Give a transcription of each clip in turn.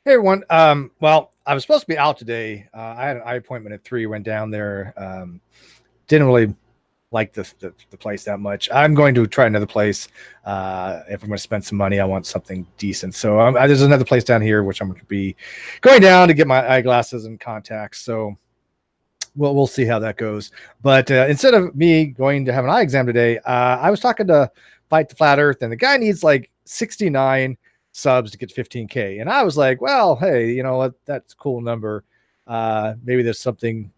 Hey everyone. Well, I was supposed to be out today. I had an eye appointment at 3. Went down there. Didn't really like the place that much. I'm going to try another place. If I'm going to spend some money, I want something decent. So there's another place down here which I'm going to be going down to get my eyeglasses and contacts. So we'll see how that goes. But instead of me going to have an eye exam today, I was talking to Fight the Flat Earth, and the guy needs like 69 subs to get 15K. And I was like, well, hey, you know what? That's a cool number. Maybe there's something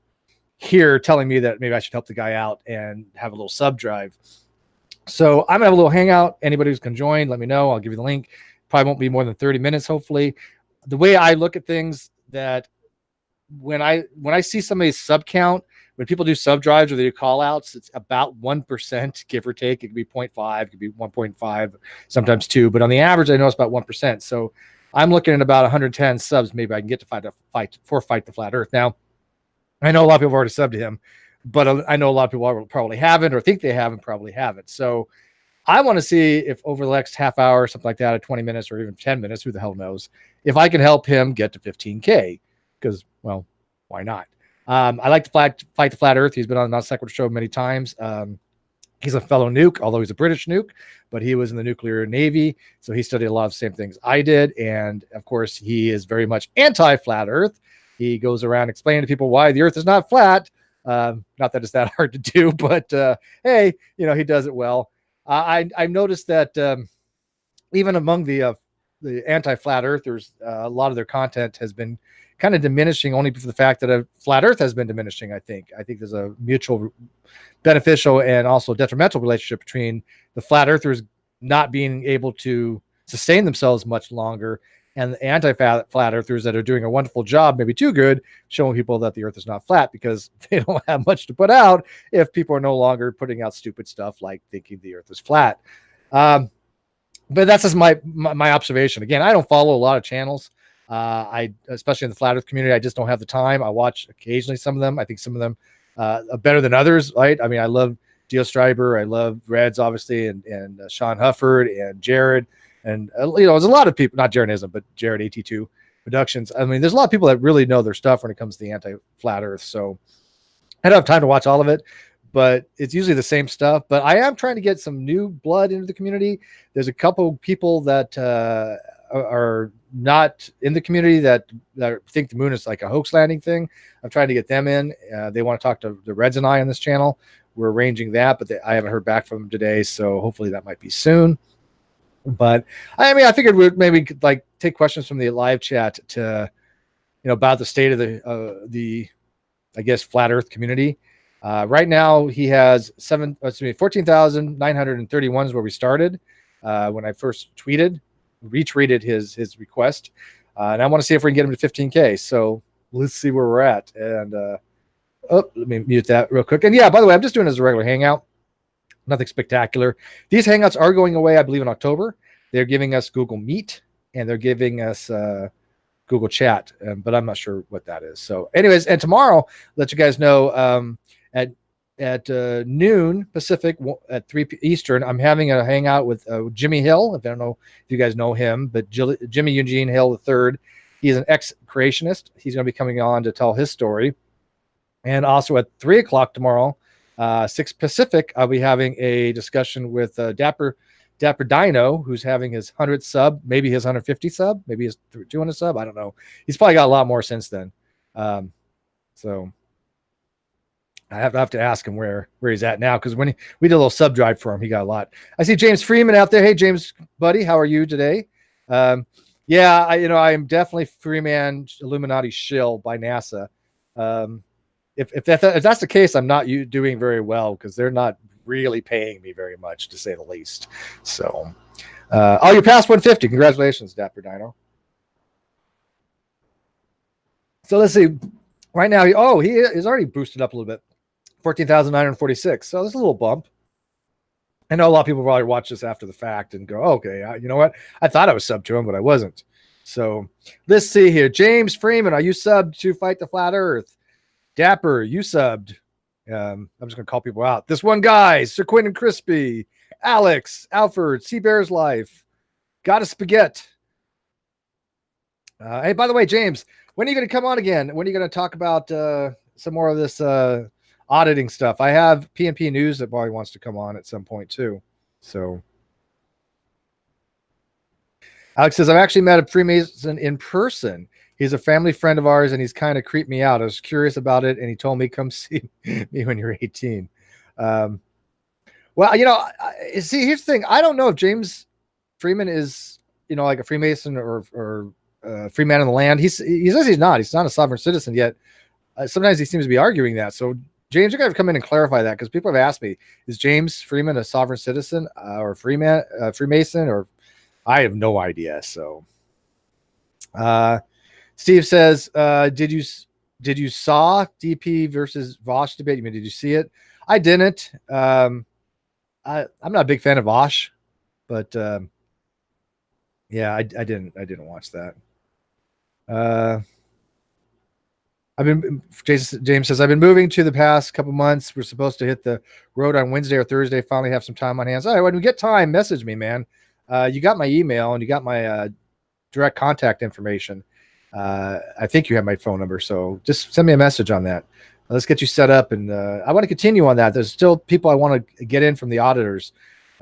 here telling me that maybe I should help the guy out and have a little sub drive. So I'm gonna have a little hangout. Anybody who's can join, let me know. I'll give you the link. Probably won't be more than 30 minutes, hopefully. The way I look at things, that when I see somebody's sub count, when people do sub drives or they do call outs, it's about 1%, give or take. It could be 0.5, it could be 1.5, sometimes 2, but on the average, I know it's about 1%. So I'm looking at about 110 subs. Maybe I can get to fight the Flat Earth. Now, I know a lot of people have already subbed to him, but I know a lot of people probably haven't, or think they haven't, probably haven't. So I want to see if over the next half hour, something like that, or 20 minutes, or even 10 minutes, who the hell knows, if I can help him get to 15K. Because, well, why not? I like to fight the Flat Earth. He's been on the Non Sequitur show many times. He's a fellow nuke, although he's a British nuke, but he was in the nuclear Navy, so he studied a lot of the same things I did. And, of course, he is very much anti-Flat Earth. He goes around explaining to people why the Earth is not flat. Not that it's that hard to do, but, hey, he does it well. I've noticed that even among the anti-Flat Earthers, a lot of their content has been kind of diminishing, only for the fact that a Flat Earth has been diminishing. I think there's a mutual beneficial and also detrimental relationship between the Flat Earthers not being able to sustain themselves much longer, and the anti-Flat Earthers that are doing a wonderful job, maybe too good, showing people that the Earth is not flat, because they don't have much to put out if people are no longer putting out stupid stuff like thinking the Earth is flat. But that's just my observation. Again, I don't follow a lot of channels. Especially in the Flat Earth community, I just don't have the time. I watch occasionally some of them. I think some of them are better than others, right? I mean, I love Geostriber. I love Reds, obviously, and Sean Hufford and Jared. And, there's a lot of people, not Jared Ism, but Jared AT2 Productions. I mean, there's a lot of people that really know their stuff when it comes to the anti-Flat Earth. So I don't have time to watch all of it, but it's usually the same stuff. But I am trying to get some new blood into the community. There's a couple people that are not in the community that think the moon is like a hoax landing thing. I'm trying to get them in. They want to talk to the Reds and I on this channel. We're arranging that, but I haven't heard back from them today, so hopefully that might be soon. But I figured we'd maybe like take questions from the live chat to, about the state of the I guess Flat Earth community. Right now he has 14,931 is where we started when I first retweeted his request, and I want to see if we can get him to 15K. So let's see where we're at. And let me mute that real quick. And yeah, by the way, I'm just doing it as a regular hangout, nothing spectacular. These hangouts are going away, I believe, in October. They're giving us Google Meet, and they're giving us Google Chat, but I'm not sure what that is. So anyways, and tomorrow, let you guys know, at noon Pacific, at 3 Eastern, I'm having a hangout with Jimmy Hill. I don't know if you guys know him, but Jimmy Eugene Hill III. He's an ex-creationist. He's going to be coming on to tell his story. And also at 3 o'clock tomorrow, 6 Pacific, I'll be having a discussion with Dapper Dino, who's having his 100th sub, maybe his 150 sub, maybe his 200 sub. I don't know. He's probably got a lot more since then. So I have to ask him where he's at now, because when we did a little sub drive for him, he got a lot. I see James Freeman out there. Hey, James, buddy, how are you today? Yeah, I am definitely Freeman Illuminati shill by NASA. If that's the case, I'm not doing very well, because they're not really paying me very much, to say the least. So, you're past 150. Congratulations, Dapper Dino. So let's see. Right now, he is already boosted up a little bit. 14,946. So there's a little bump. I know a lot of people probably watch this after the fact and go, okay, you know what? I thought I was subbed to him, but I wasn't. So let's see here. James Freeman, are you subbed to Fight the Flat Earth? Dapper, you subbed. I'm just going to call people out. This one guy, Sir Quentin Crispy, Alex, Alfred, Sea Bear's Life, Got a Spaghetti, Hey, by the way, James, when are you going to come on again? When are you going to talk about some more of this auditing stuff? I have PNP News that probably wants to come on at some point too. So Alex says, I've actually met a Freemason in person. He's a family friend of ours, and he's kind of creeped me out. I was curious about it, and he told me, come see me when you're 18. Um, well, see, here's the thing. I don't know if James Freeman is, like a Freemason or free man in the land. He says he's not. He's not a sovereign citizen yet. Sometimes he seems to be arguing that. So, James, you're going to come in and clarify that, because people have asked me, is James Freeman a sovereign citizen or Freemason, or I have no idea. So, Steve says, did you saw DP versus Vosh debate? You mean, did you see it? I didn't. I'm not a big fan of Vosh, but yeah, I didn't watch that. James says, I've been moving to the past couple months. We're supposed to hit the road on Wednesday or Thursday. Finally have some time on hands. All right, when we get time, message me, man. You got my email and you got my direct contact information. I think you have my phone number, so just send me a message on that. Let's get you set up, and I want to continue on that. There's still people I want to get in from the auditors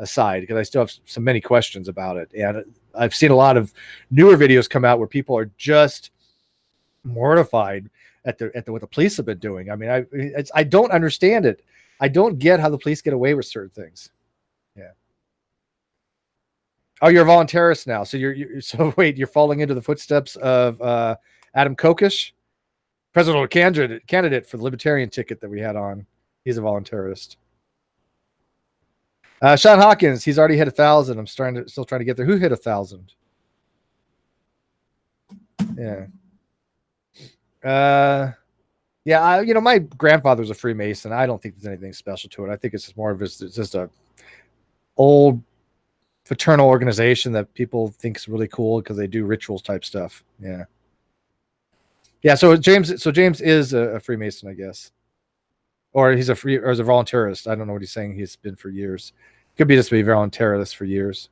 side, because I still have many questions about it, and I've seen a lot of newer videos come out where people are just mortified at what the police have been doing. I mean, I don't understand it. I don't get how the police get away with certain things. Yeah. Oh, you're a voluntarist now. So so wait, you're falling into the footsteps of Adam Kokesh, presidential candidate for the Libertarian ticket that we had on. He's a voluntarist. Sean Hawkins, he's already hit 1,000. I'm still trying to get there. Who hit 1,000? Yeah. Yeah, my grandfather's a Freemason. I don't think there's anything special to it. I think it's just more of it's just a old fraternal organization that people think is really cool because they do rituals type stuff. Yeah. Yeah. So James is a Freemason, I guess, or he's a voluntarist. I don't know what he's saying. He's been for years. Could be just be voluntarist for years.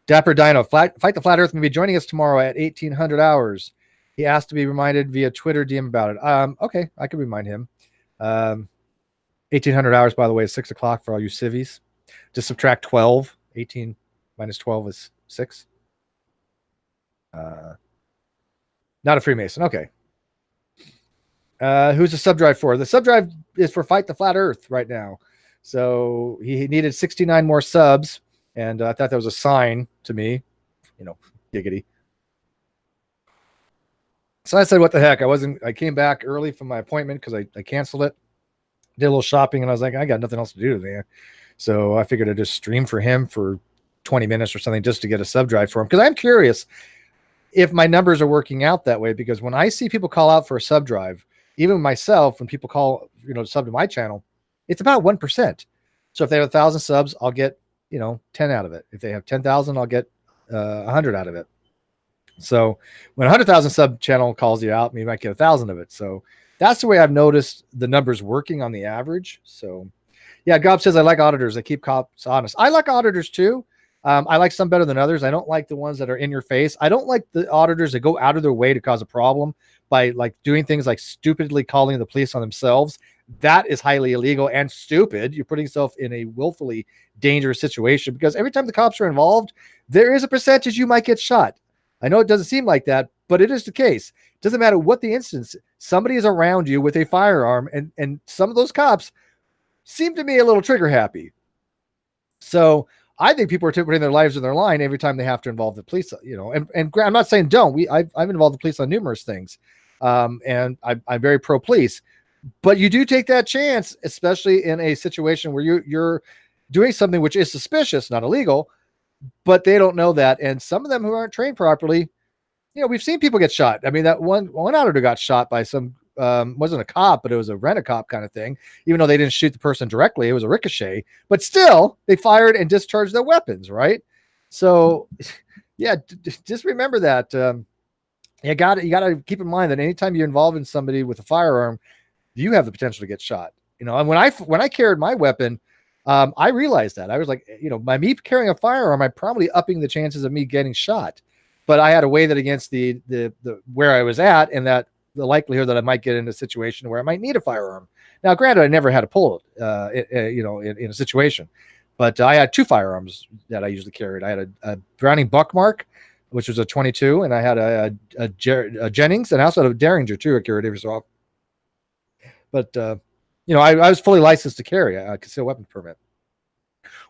Dapper Dino, Fight the Flat Earth, may be joining us tomorrow at 1800 hours. He asked to be reminded via Twitter DM about it. Okay, I can remind him. 1800 hours, by the way, is 6 o'clock for all you civvies. Just subtract 12. 18 minus 12 is 6. Not a Freemason. Okay. Who's the sub drive for? The sub drive is for Fight the Flat Earth right now. So he needed 69 more subs. And I thought that was a sign to me, giggity. So I said, what the heck? I came back early from my appointment because I canceled it. Did a little shopping, and I was like, I got nothing else to do today. So I figured I'd just stream for him for 20 minutes or something just to get a sub drive for him. Because I'm curious if my numbers are working out that way. Because when I see people call out for a sub drive, even myself, when people call, sub to my channel, it's about 1%. So if they have 1,000 subs, I'll get 10 out of it. If they have 10,000, I'll get 100 out of it. So when 100,000 sub channel calls you out, you might get 1,000 of it. So that's the way I've noticed the numbers working on the average. So yeah, Gob says, I like auditors. They keep cops honest. I like auditors too. I like some better than others. I don't like the ones that are in your face. I don't like the auditors that go out of their way to cause a problem by doing things like stupidly calling the police on themselves. That is highly illegal and stupid. You're putting yourself in a willfully dangerous situation, because every time the cops are involved, there is a percentage you might get shot. I know it doesn't seem like that, but it is the case. It doesn't matter what the instance. Somebody is around you with a firearm, and some of those cops seem to be a little trigger happy. So I think people are putting their lives in their line every time they have to involve the police, and I'm not saying don't. I've involved the police on numerous things. And I'm very pro police, but you do take that chance, especially in a situation where you're doing something which is suspicious, not illegal, but they don't know that. And some of them who aren't trained properly, we've seen people get shot. I mean, that one auditor got shot by some, wasn't a cop, but it was a rent-a-cop kind of thing. Even though they didn't shoot the person directly, it was a ricochet, but still they fired and discharged their weapons. Right. So yeah, just remember that. You got to keep in mind that anytime you're involved in somebody with a firearm, you have the potential to get shot. And when I carried my weapon, I realized that. I was like, me carrying a firearm, I'm probably upping the chances of me getting shot. But I had to weigh that against the where I was at, and that the likelihood that I might get in a situation where I might need a firearm. Now, granted, I never had to pull it, in a situation, but I had two firearms that I usually carried. I had a Browning Buckmark, which was a 22, and I had a Jennings, and I also had a Derringer too. I carried every so often. But I was fully licensed to carry a concealed weapons permit,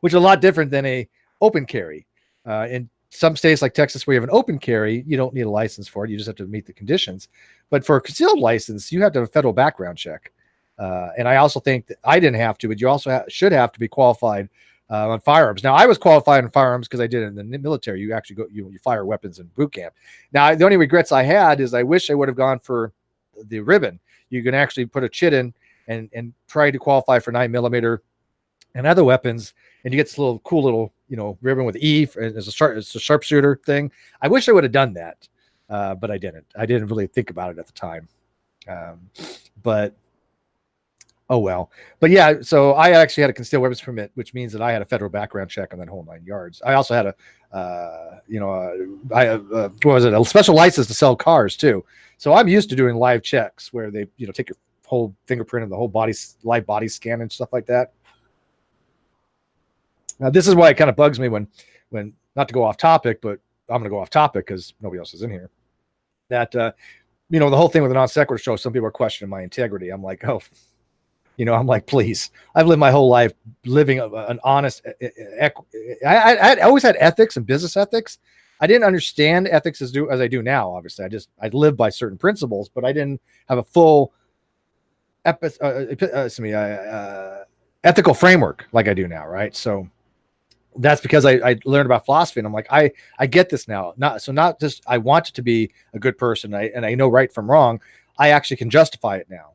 which is a lot different than a open carry. In some states like Texas, where you have an open carry, you don't need a license for it. You just have to meet the conditions. But for a concealed license, you have to have a federal background check. And I also think that I didn't have to, but you also should have to be qualified on firearms. Now, I was qualified on firearms because I did it in the military. You actually go, you fire weapons in boot camp. Now, the only regrets I had is I wish I would have gone for the ribbon. You can actually put a chit in and try to qualify for 9mm and other weapons, and you get this cool little ribbon with E as a sharpshooter thing. I wish I would have done that, but I didn't. I didn't really think about it at the time. But oh well. But yeah, so I actually had a concealed weapons permit, which means that I had a federal background check on that whole 9 yards. I also had a special license to sell cars too. So I'm used to doing live checks where they take your whole fingerprint and the whole live body scan and stuff like that. Now, this is why it kind of bugs me when not to go off topic, but I'm going to go off topic because nobody else is in here. That the whole thing with the non sequitur show, some people are questioning my integrity. I'm like, please. I've lived my whole life living an honest. I always had ethics and business ethics. I didn't understand ethics as I do now. Obviously, I lived by certain principles, but I didn't have a full ethical framework like I do now. Right, so. That's because I learned about philosophy, and I'm like, I get this now. Not just I want to be a good person, and I know right from wrong. I actually can justify it now.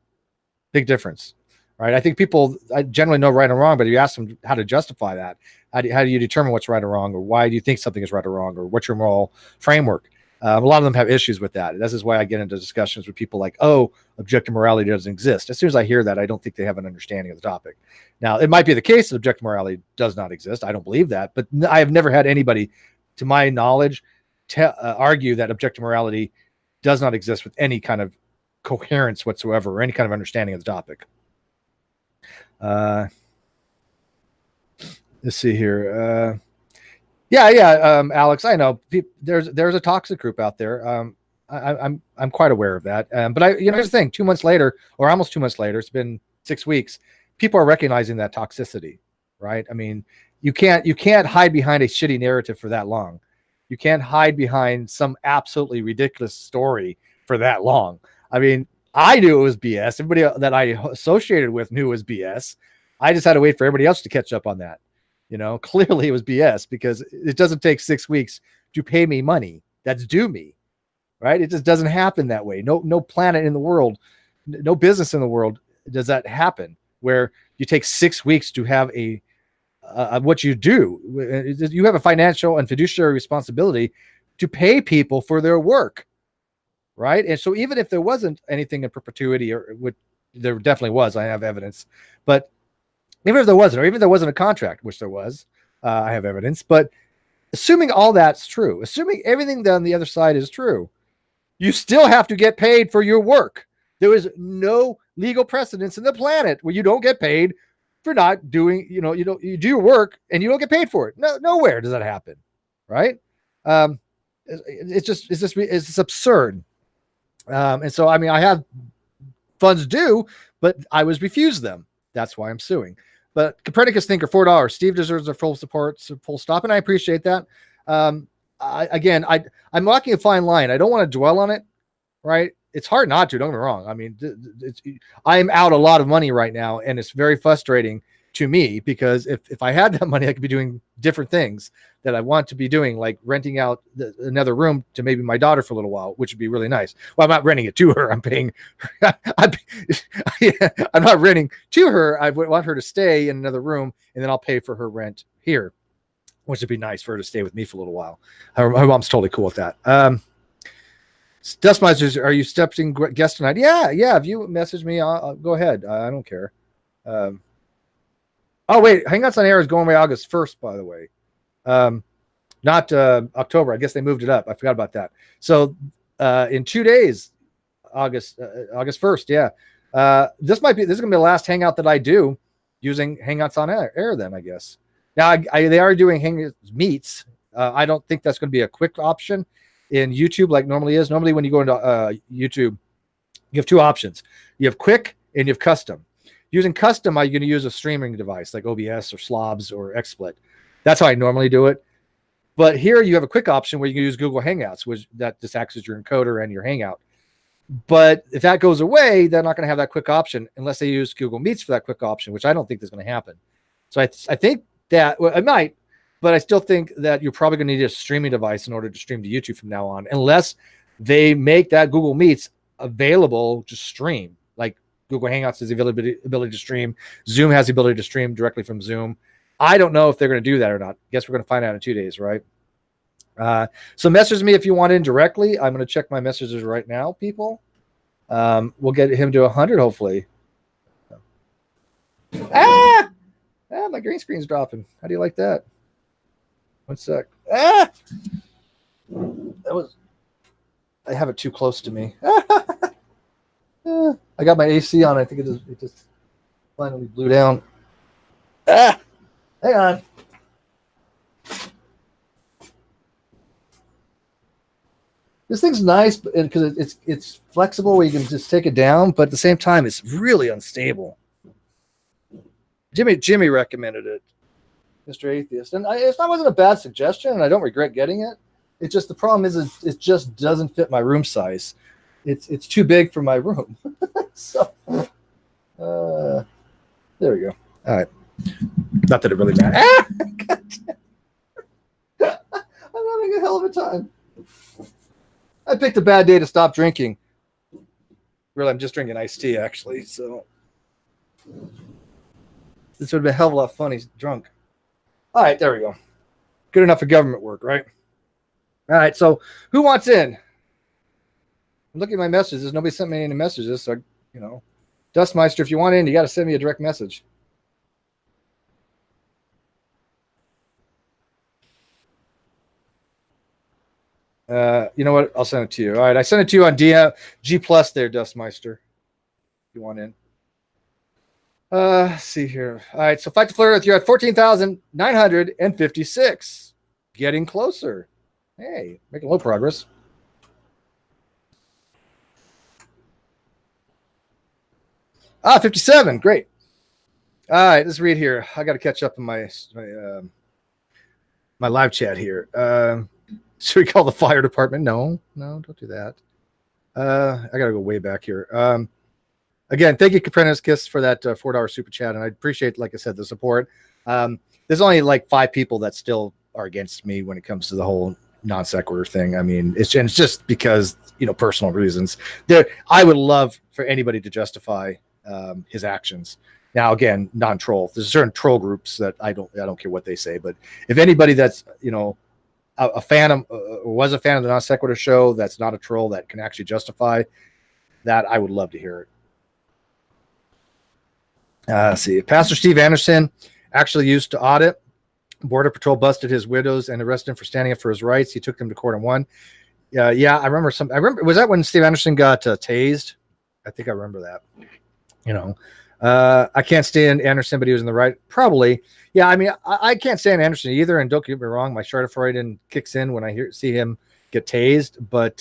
Big difference, right? I think people generally know right and wrong, but if you ask them how to justify that, how do you determine what's right or wrong, or why do you think something is right or wrong, or what's your moral framework? A lot of them have issues with that. This is why I get into discussions with people like, oh, objective morality doesn't exist. As soon as I hear that, I don't think they have an understanding of the topic. Now, it might be the case that objective morality does not exist. I don't believe that, but I have never had anybody, to my knowledge, argue that objective morality does not exist with any kind of coherence whatsoever or any kind of understanding of the topic. Let's see here. Alex, I know there's a toxic group out there. I'm quite aware of that. But here's the thing: 2 months later, or almost 2 months later, it's been 6 weeks. People are recognizing that toxicity, right? I mean, you can't hide behind a shitty narrative for that long. You can't hide behind some absolutely ridiculous story for that long. I mean, I knew it was BS. Everybody that I associated with knew it was BS. I just had to wait for everybody else to catch up on that. Clearly it was BS because it doesn't take 6 weeks to pay me money that's due me, right? It just doesn't happen that way. No planet in the world, no business in the world does that happen where you take 6 weeks to have what you do. You have a financial and fiduciary responsibility to pay people for their work, right? And so even if there wasn't anything in perpetuity, or there definitely was, I have evidence, but even if there wasn't, or even if there wasn't a contract, which there was, I have evidence. But assuming all that's true, assuming everything on the other side is true, you still have to get paid for your work. There is no legal precedence in the planet where you don't get paid for not doing, you do your work and you don't get paid for it. Nowhere does that happen, right? It's just absurd. And so, I mean, I have funds due, but I was refused them. That's why I'm suing. But Copernicus thinker, $4. Steve deserves our full support, full stop, and I appreciate that. I'm walking a fine line. I don't want to dwell on it, right? It's hard not to. Don't get me wrong. I mean, I'm out a lot of money right now, and it's very frustrating to me because if I had that money, I could be doing different things that I want to be doing, like renting out another room to maybe my daughter for a little while, which would be really nice. Well, I'm not renting it to her. I'm paying. I'm not renting to her. I want her to stay in another room, and then I'll pay for her rent here, which would be nice for her to stay with me for a little while. Her mom's totally cool with that. Dustmasters, are you stepping guest tonight? Yeah. If you message me, I'll go ahead. I don't care. Oh wait, Hangouts on Air is going away August 1st, by the way. Not October. I guess they moved it up. I forgot about that. So in 2 days, August 1st. Yeah. This is gonna be the last Hangout that I do using Hangouts on Air. Then I guess. Now they are doing Hangouts meets. I don't think that's going to be a quick option in YouTube like normally is. Normally when you go into YouTube, you have two options. You have quick and you have custom. Using custom, I'm going to use a streaming device like OBS or Slobs or XSplit. That's how I normally do it. But here you have a quick option where you can use Google Hangouts, which that just acts as your encoder and your Hangout. But if that goes away, they're not going to have that quick option unless they use Google Meets for that quick option, which I don't think is going to happen. So I think that, well, it might, but I still think that you're probably going to need a streaming device in order to stream to YouTube from now on, unless they make that Google Meets available to stream. Like Google Hangouts has the ability to stream. Zoom has the ability to stream directly from Zoom. I don't know if they're going to do that or not. Guess we're going to find out in 2 days, right? So message me if you want in directly. I'm going to check my messages right now, people. We'll get him to 100, hopefully. My green screen's dropping. How do you like that? 1 sec. I have it too close to me. I got my AC on. I think it just finally blew down. Hang on. This thing's nice because it's flexible where you can just take it down, but at the same time, it's really unstable. Jimmy recommended it, Mr. Atheist, and it wasn't a bad suggestion, and I don't regret getting it. It's just the problem is it just doesn't fit my room size. It's too big for my room. So there we go. All right. Not that it really matters. I'm having a hell of a time. I picked a bad day to stop drinking. Really, I'm just drinking iced tea, actually. So this would have been a hell of a lot funny drunk. All right, there we go. Good enough for government work, right? All right, so who wants in? I'm looking at my messages. Nobody sent me any messages, so Dustmeister, if you want in, you got to send me a direct message. You know what? I'll send it to you. All right, I sent it to you on G Plus there, Dustmeister. If you want in. Let's see here. All right, so Fight to Flirt, you're at 14,956. Getting closer. Hey, making a little progress. Ah, 57. Great. All right, let's read here. I got to catch up in my live chat here. Should we call the fire department? No, don't do that. I got to go way back here. Again, thank you, Copernicus, for that $4 super chat, and I appreciate, like I said, the support. There's only like 5 people that still are against me when it comes to the whole non sequitur thing. I mean, it's just because personal reasons. I would love for anybody to justify his actions. Now, again, non-troll. There's certain troll groups that I don't care what they say, but if anybody that's a fan of or was a fan of the non sequitur show that's not a troll that can actually justify that, I would love to hear it. Let's see. Pastor Steve Anderson actually used to audit. Border Patrol busted his widows and arrested him for standing up for his rights. He took them to court and won. Yeah, I remember. Was that when Steve Anderson got tased? I think I remember that. I can't stand Anderson, but he was in the right. Probably. Yeah, I mean, I can't stand Anderson either. And don't get me wrong, my Schadenfreude kicks in when I see him get tased. But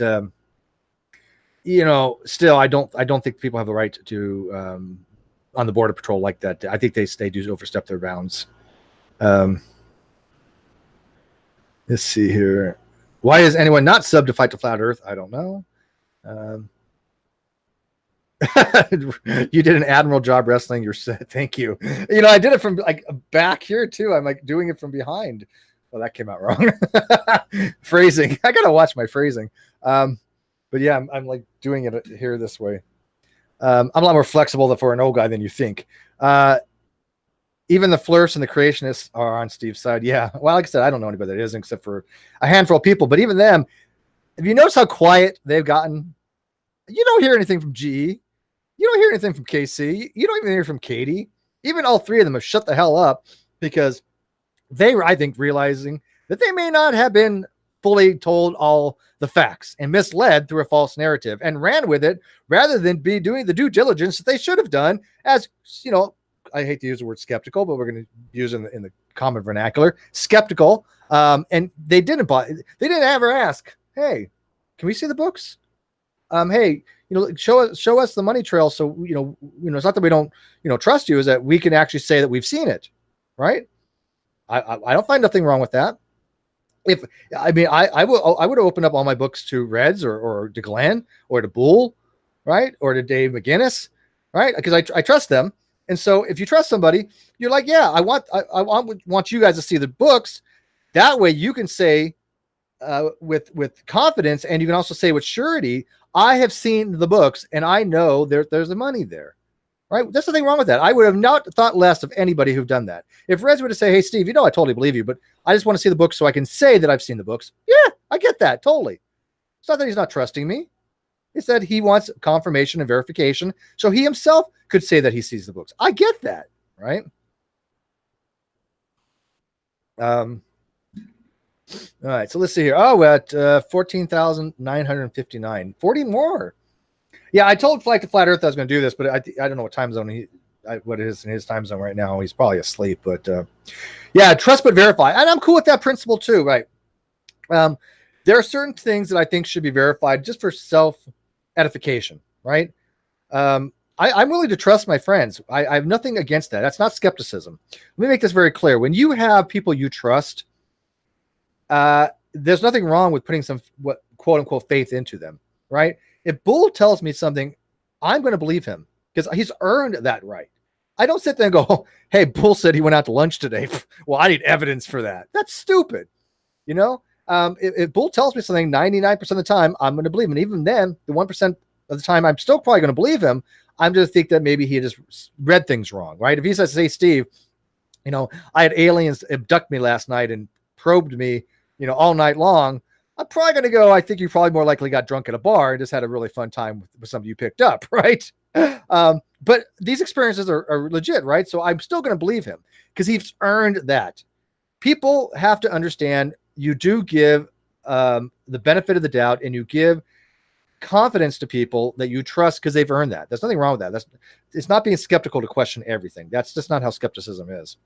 still, I don't think people have the right to on the Border Patrol like that. I think they do overstep their bounds. Let's see here. Why is anyone not sub to Fight to Flat Earth? I don't know. You did an admiral job wrestling. You're set. Thank you. I did it from like back here too. I'm like doing it from behind. Well, that came out wrong. Phrasing. I gotta watch my phrasing. But yeah, I'm like doing it here this way. I'm a lot more flexible for an old guy than you think. Even the Flirts and the Creationists are on Steve's side. Yeah. Well, like I said, I don't know anybody that isn't except for a handful of people. But even them, have you noticed how quiet they've gotten? You don't hear anything from GE. You don't hear anything from KC. You don't even hear from Katie. Even all three of them have shut the hell up because they were, I think, realizing that they may not have been fully told all the facts and misled through a false narrative and ran with it rather than be doing the due diligence that they should have done. As you know, I hate to use the word skeptical, but we're going to use it in the common vernacular, skeptical. And they didn't buy. They didn't ever ask, "Hey, can we see the books? Hey, show us the money trail." So it's not that we don't trust you, is that we can actually say that we've seen it, right? I don't find nothing wrong with that. If I mean, I would open up all my books to Reds or to Glenn or to Bull, right, or to Dave McGinnis, right, because I trust them. And so if you trust somebody, you're like, yeah, I want you guys to see the books. That way you can say with confidence, and you can also say with surety, I have seen the books and I know there's the money there. Right? There's nothing wrong with that. I would have not thought less of anybody who've done that. If Reds were to say, hey, Steve, I totally believe you, but I just want to see the books so I can say that I've seen the books. Yeah, I get that. Totally. It's not that he's not trusting me. It's that he wants confirmation and verification so he himself could say that he sees the books. I get that. Right? All right. So let's see here. Oh, we're at 14,959. 40 more. Yeah, I told Flight to Flat Earth I was going to do this, but I don't know what time zone what it is in his time zone right now. He's probably asleep, but yeah, trust but verify, and I'm cool with that principle too, right? There are certain things that I think should be verified just for self edification, right? I'm willing to trust my friends. I have nothing against that. That's not skepticism. Let me make this very clear. When you have people you trust, there's nothing wrong with putting some what quote unquote faith into them, right? If Bull tells me something, I'm going to believe him because he's earned that right. I don't sit there and go, hey, Bull said he went out to lunch today. Well, I need evidence for that. That's stupid. If Bull tells me something 99% of the time, I'm going to believe him. And even then, the 1% of the time, I'm still probably going to believe him. I'm just think that maybe he just read things wrong, right? If he says, hey, Steve, I had aliens abduct me last night and probed me, all night long, I'm probably going to go, I think you probably more likely got drunk at a bar and just had a really fun time with somebody you picked up, right? But these experiences are legit, right? So I'm still going to believe him because he's earned that. People have to understand you do give the benefit of the doubt and you give confidence to people that you trust because they've earned that. There's nothing wrong with that. It's not being skeptical to question everything. That's just not how skepticism is.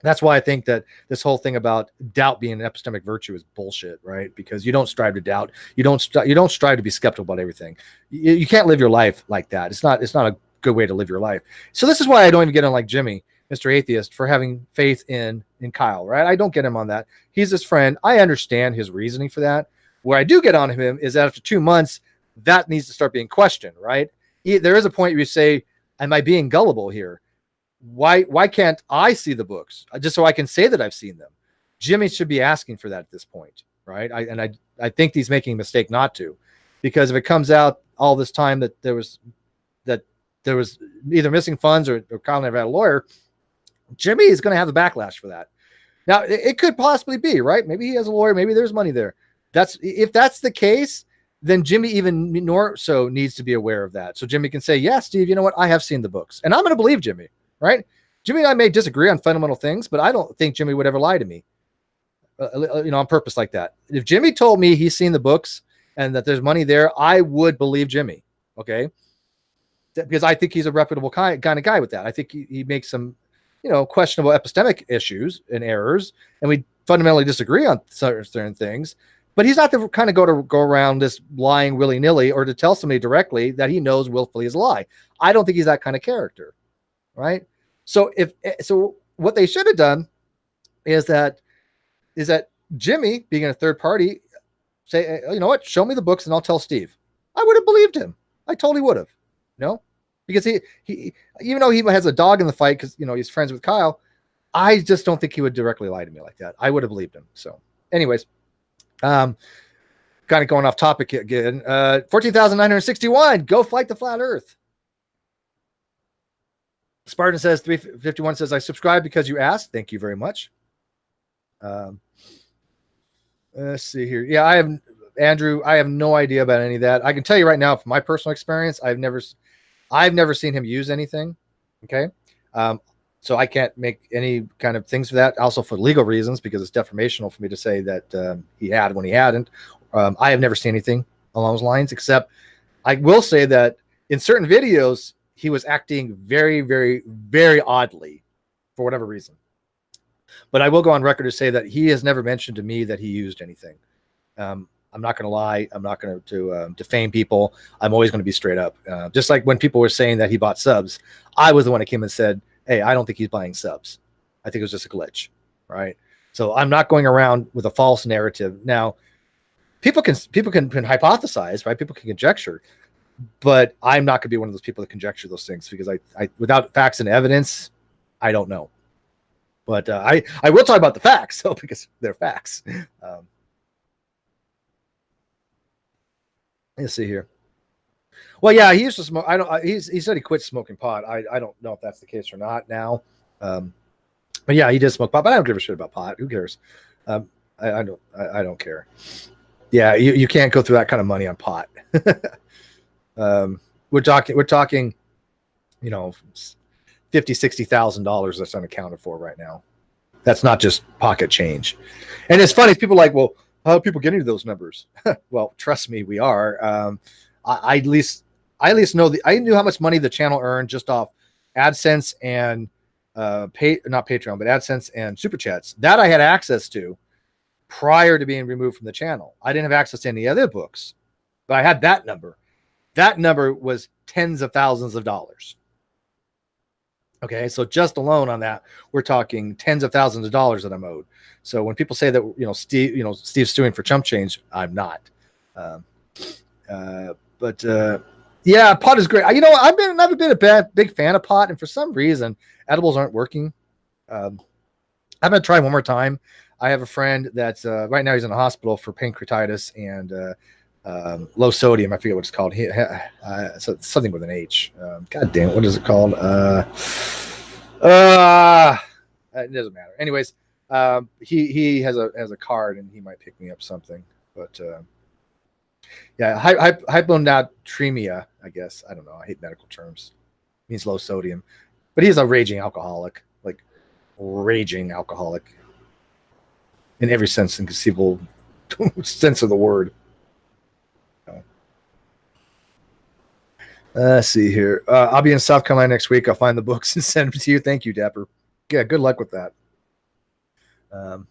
That's why I think that this whole thing about doubt being an epistemic virtue is bullshit, right? Because you don't strive to doubt. You don't strive to be skeptical about everything. You can't live your life like that. It's not a good way to live your life. So this is why I don't even get on like Jimmy, Mr. Atheist, for having faith in Kyle, right? I don't get him on that. He's his friend. I understand his reasoning for that. Where I do get on him is that after 2 months, that needs to start being questioned, right? There is a point where you say, am I being gullible here? Why can't I see the books just so I can say that I've seen them? Jimmy should be asking for that at this point, right? I think he's making a mistake not to, because if it comes out all this time that there was either missing funds or Kyle never had a lawyer, Jimmy is going to have the backlash for that. Now it could possibly be, right? Maybe he has a lawyer, maybe there's money there. If that's the case, then Jimmy even more so needs to be aware of that. So Jimmy can say, yeah, Steve, you know what? I have seen the books, and I'm going to believe Jimmy. Right? Jimmy and I may disagree on fundamental things, but I don't think Jimmy would ever lie to me, on purpose like that. If Jimmy told me he's seen the books and that there's money there, I would believe Jimmy. Okay. Because I think he's a reputable kind of guy with that. I think he makes some, questionable epistemic issues and errors, and we fundamentally disagree on certain things, but he's not the kind of go around this lying willy-nilly or to tell somebody directly that he knows willfully is a lie. I don't think he's that kind of character. Right. So what they should have done is that Jimmy, being a third party, say, you know what, show me the books and I'll tell Steve. I would have believed him. I totally would have, because he even though he has a dog in the fight because, he's friends with Kyle, I just don't think he would directly lie to me like that. I would have believed him. So anyways, kind of going off topic again, 14,961, go Flight to Flat Earth. Spartan says 351 says, I subscribe because you asked. Thank you very much. Let's see here. Yeah, Andrew, I have no idea about any of that. I can tell you right now, from my personal experience, I've never seen him use anything. Okay. So I can't make any kind of things for that. Also for legal reasons, because it's defamational for me to say that he had when he hadn't. I have never seen anything along those lines, except I will say that in certain videos, he was acting very, very, very oddly for whatever reason. But I will go on record to say that he has never mentioned to me that he used anything. I'm not going to lie. I'm not going to defame people. I'm always going to be straight up. Just like when people were saying that he bought subs, I was the one that came and said, hey, I don't think he's buying subs. I think it was just a glitch, right? So I'm not going around with a false narrative. Now, people can hypothesize, right? People can conjecture, but I'm not going to be one of those people that conjecture those things, because I without facts and evidence, I don't know. But I will talk about the facts, so because they're facts. Let's see here. Well, yeah, he used to smoke. He said he quit smoking pot. I don't know if that's the case or not now. But yeah, he did smoke pot. But I don't give a shit about pot. Who cares? I don't care. Yeah, you can't go through that kind of money on pot. We're talking, you know, $50,000-$60,000 that's unaccounted for right now. That's not just pocket change. And it's funny, people are like, well, how are people getting to those numbers? Well, trust me, we are. I at least know I knew how much money the channel earned just off AdSense and not Patreon, but AdSense and Super Chats that I had access to prior to being removed from the channel. I didn't have access to any other books, but I had that number. That number was tens of thousands of dollars. Okay, so just alone on that, we're talking tens of thousands of dollars that I'm owed. So when people say that, Steve's suing for chump change, I'm not. Yeah, pot is great. I've never been a big fan of pot, and for some reason, edibles aren't working. I'm gonna try one more time. I have a friend that's right now he's in the hospital for pancreatitis and low sodium. I forget what it's called. So something with an H. God damn it, what is it called? It doesn't matter. Anyways, he has a card and he might pick me up something. But yeah, hyponatremia, I guess. I don't know. I hate medical terms. It means low sodium. But he's a raging alcoholic, like raging alcoholic in every sense and conceivable sense of the word. Let's see here. I'll be in South Carolina next week. I'll find the books and send them to you. Thank you, Dapper. Yeah, good luck with that. All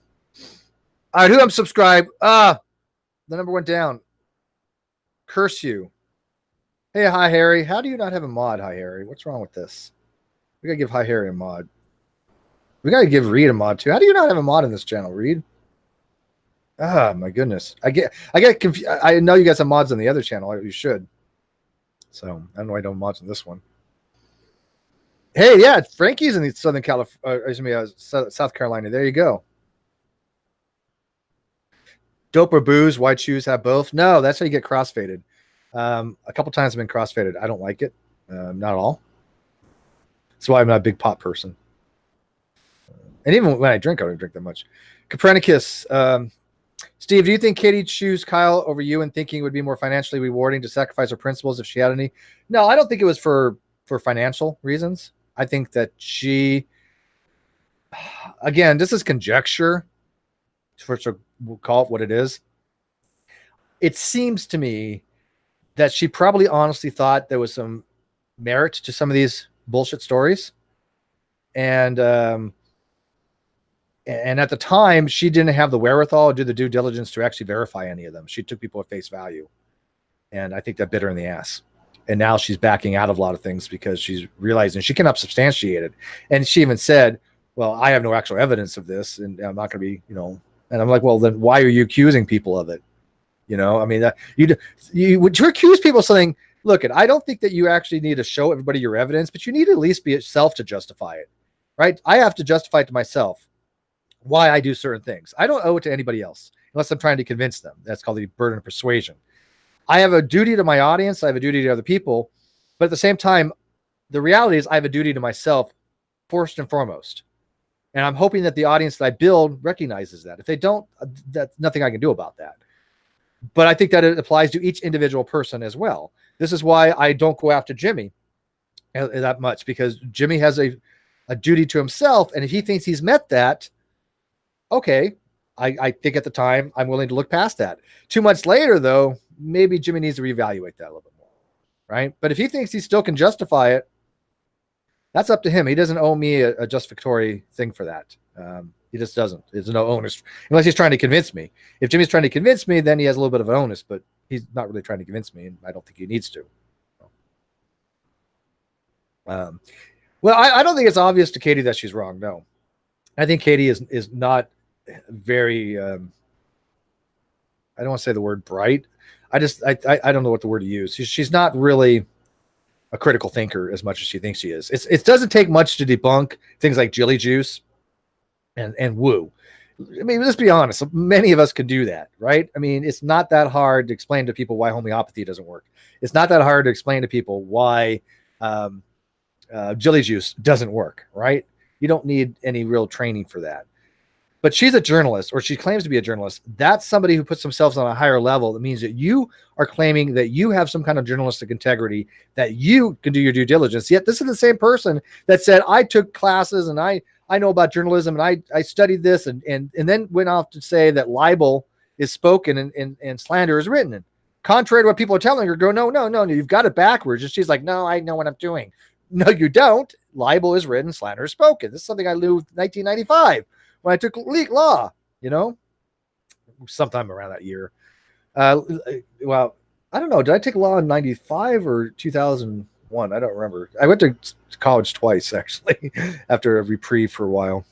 right, who I'm subscribed? The number went down. Curse you. Hey, Hi Harry. How do you not have a mod, Hi Harry? What's wrong with this? We gotta give Hi Harry a mod. We gotta give Reed a mod too. How do you not have a mod in this channel, Reed? Ah, my goodness. I get confused. I know you guys have mods on the other channel. You should. So I don't know why I don't mods on this one. Hey, yeah, Frankie's in the Southern California, South Carolina. There you go. Dope or booze? Why choose? Have both? No, that's how you get crossfaded. A couple times I've been crossfaded. I don't like it. Not at all. That's why I'm not a big pot person. And even when I drink, I don't drink that much. Copernicus. Steve, do you think Katie choose Kyle over you and thinking it would be more financially rewarding to sacrifice her principles if she had any? No, I don't think it was for financial reasons. I think that she, again, this is conjecture. First, we'll call it what it is. It seems to me that she probably honestly thought there was some merit to some of these bullshit stories. And at the time, she didn't have the wherewithal or do the due diligence to actually verify any of them. She took people at face value. And I think that bit her in the ass. And now she's backing out of a lot of things because she's realizing she cannot substantiate it. And she even said, well, I have no actual evidence of this, and I'm not going to be, and I'm like, well, then why are you accusing people of it? I mean, you would accuse people of something. Look, I don't think that you actually need to show everybody your evidence, but you need to at least be yourself to justify it, right? I have to justify it to myself why I do certain things. I don't owe it to anybody else unless I'm trying to convince them. That's called the burden of persuasion. I have a duty to my audience. I have a duty to other people. But at the same time, the reality is I have a duty to myself first and foremost. And I'm hoping that the audience that I build recognizes that. If they don't, that's nothing I can do about that. But I think that it applies to each individual person as well. This is why I don't go after Jimmy that much, because Jimmy has a a duty to himself. And if he thinks he's met that, okay, I think at the time I'm willing to look past that. 2 months later, though, maybe Jimmy needs to reevaluate that a little bit more, right? But if he thinks he still can justify it, that's up to him. He doesn't owe me a justificatory thing for that. He just doesn't. There's no onus, unless he's trying to convince me. If Jimmy's trying to convince me, then he has a little bit of an onus, but he's not really trying to convince me, and I don't think he needs to. Well, I don't think it's obvious to Katie that she's wrong. No, I think Katie is not very. I don't want to say the word bright. I don't know what the word to use. She's not really a critical thinker as much as she thinks she is. It doesn't take much to debunk things like Jilly Juice and woo. I mean, let's be honest. Many of us can do that, right? I mean, it's not that hard to explain to people why homeopathy doesn't work. It's not that hard to explain to people why Jilly Juice doesn't work, right? You don't need any real training for that. But she's a journalist, or she claims to be a journalist. That's somebody who puts themselves on a higher level. That means that you are claiming that you have some kind of journalistic integrity, that you can do your due diligence. Yet this is the same person that said, I took classes and I know about journalism and I studied this and then went off to say that libel is spoken and slander is written. And contrary to what people are telling her, go, no, you've got it backwards. And she's like, no, I know what I'm doing. No, you don't. Libel is written, slander is spoken. This is something I knew in 1995. When I took law, sometime around that year. Well, I don't know. Did I take law in 95 or 2001? I don't remember. I went to college twice, actually, after a reprieve for a while.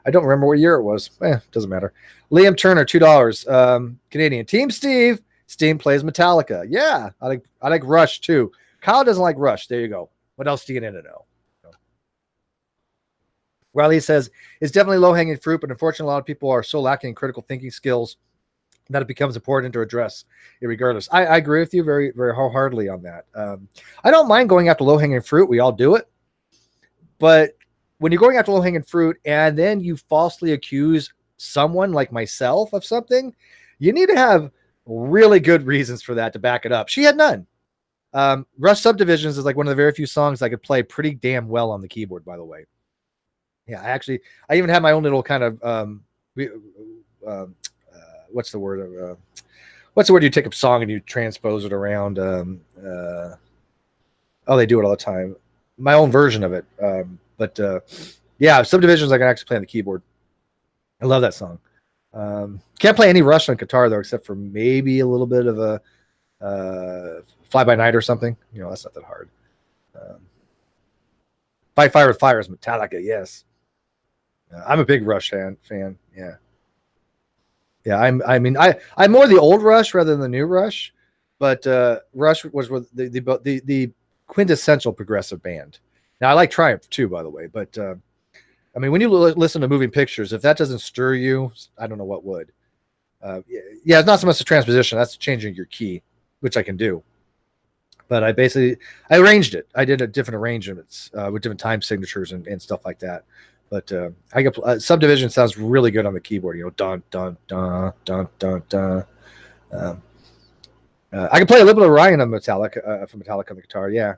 I don't remember what year it was. Doesn't matter. Liam Turner, $2. Canadian. Team Steve. Steve plays Metallica. Yeah, I like Rush, too. Kyle doesn't like Rush. There you go. What else do you need to know? Riley says, it's definitely low-hanging fruit, but unfortunately, a lot of people are so lacking in critical thinking skills that it becomes important to address it regardless. I agree with you very, very wholeheartedly on that. I don't mind going after low-hanging fruit. We all do it. But when you're going after low-hanging fruit and then you falsely accuse someone like myself of something, you need to have really good reasons for that to back it up. She had none. Rush Subdivisions is like one of the very few songs I could play pretty damn well on the keyboard, by the way. Yeah, I even had my own little kind of what's the word? What's the word? You take a song and you transpose it around. They do it all the time. My own version of it. Yeah, Subdivisions I can actually play on the keyboard. I love that song. Can't play any Rush on guitar though, except for maybe a little bit of a Fly By Night or something. That's not that hard. Fight Fire with Fire is Metallica. Yes. I'm a big Rush fan. Yeah. I'm more the old Rush rather than the new Rush, but Rush was the quintessential progressive band. Now I like Triumph too, by the way, but when you listen to Moving Pictures, if that doesn't stir you, I don't know what would. It's not so much the transposition; that's changing your key, which I can do. But I arranged it. I did a different arrangements with different time signatures and stuff like that. But I got Subdivision sounds really good on the keyboard. Dun dun dun dun dun dun. I can play a little bit of Ryan on Metallica from Metallica on the guitar. Yeah.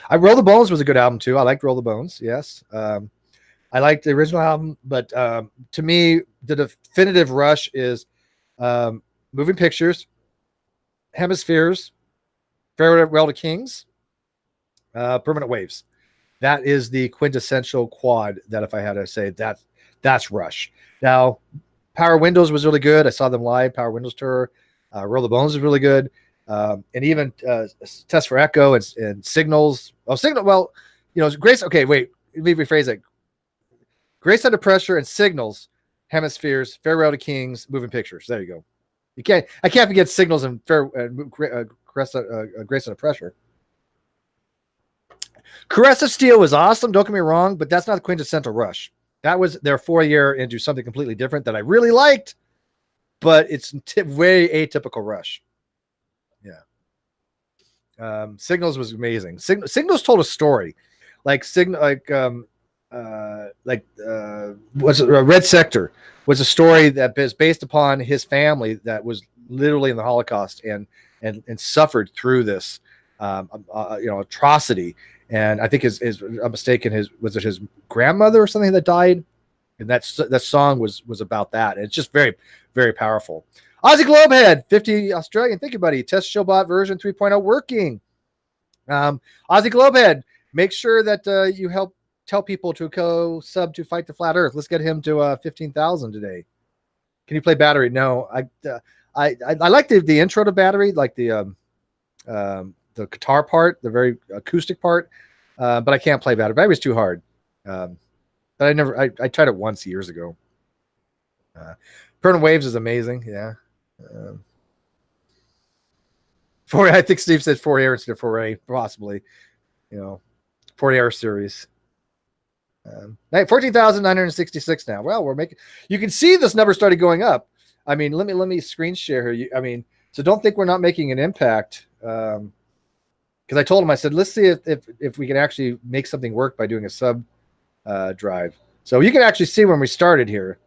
I Roll the Bones was a good album too. I liked Roll the Bones. Yes. I liked the original album, but to me, the definitive Rush is Moving Pictures, Hemispheres, Farewell to Kings, Permanent Waves. That is the quintessential quad that if I had to say that's Rush. Now, Power Windows was really good. I saw them live, Power Windows tour. Roll the Bones is really good. And even Test for Echo and Signals. Oh, Signal. Well, Grace. Okay, wait. Let me rephrase it. Grace Under Pressure and Signals, Hemispheres, Farewell to Kings, Moving Pictures. There you go. I can't forget Signals and Grace Under Pressure. Caress of Steel was awesome. Don't get me wrong, but that's not the quintessential Rush. That was their 4-year into something completely different that I really liked, but it's very atypical Rush. Yeah. Signals was amazing. Signals told a story, what's Red Sector was a story that is based upon his family that was literally in the Holocaust and suffered through this. atrocity. And I think his I'm mistaken, was it his grandmother or something that died? And that song was about that. And it's just very, very powerful. Aussie Globehead, 50 Australian. Thank you, buddy. Test Showbot version 3.0 working. Aussie Globehead, make sure that you help tell people to go sub to Fight the Flat Earth. Let's get him to 15,000 today. Can you play Battery? No, I like the intro to Battery, like the guitar part, the very acoustic part, but I can't play Battery. Battery was too hard. But I tried it once years ago. Burn Waves is amazing. Yeah. I think Steve said 4 instead of 4A, possibly. 4 series. 14,966 now. Well, we're making. You can see this number started going up. I mean, let me screen share here. So don't think we're not making an impact. Because I told him, I said, let's see if we can actually make something work by doing a sub drive. So you can actually see when we started here.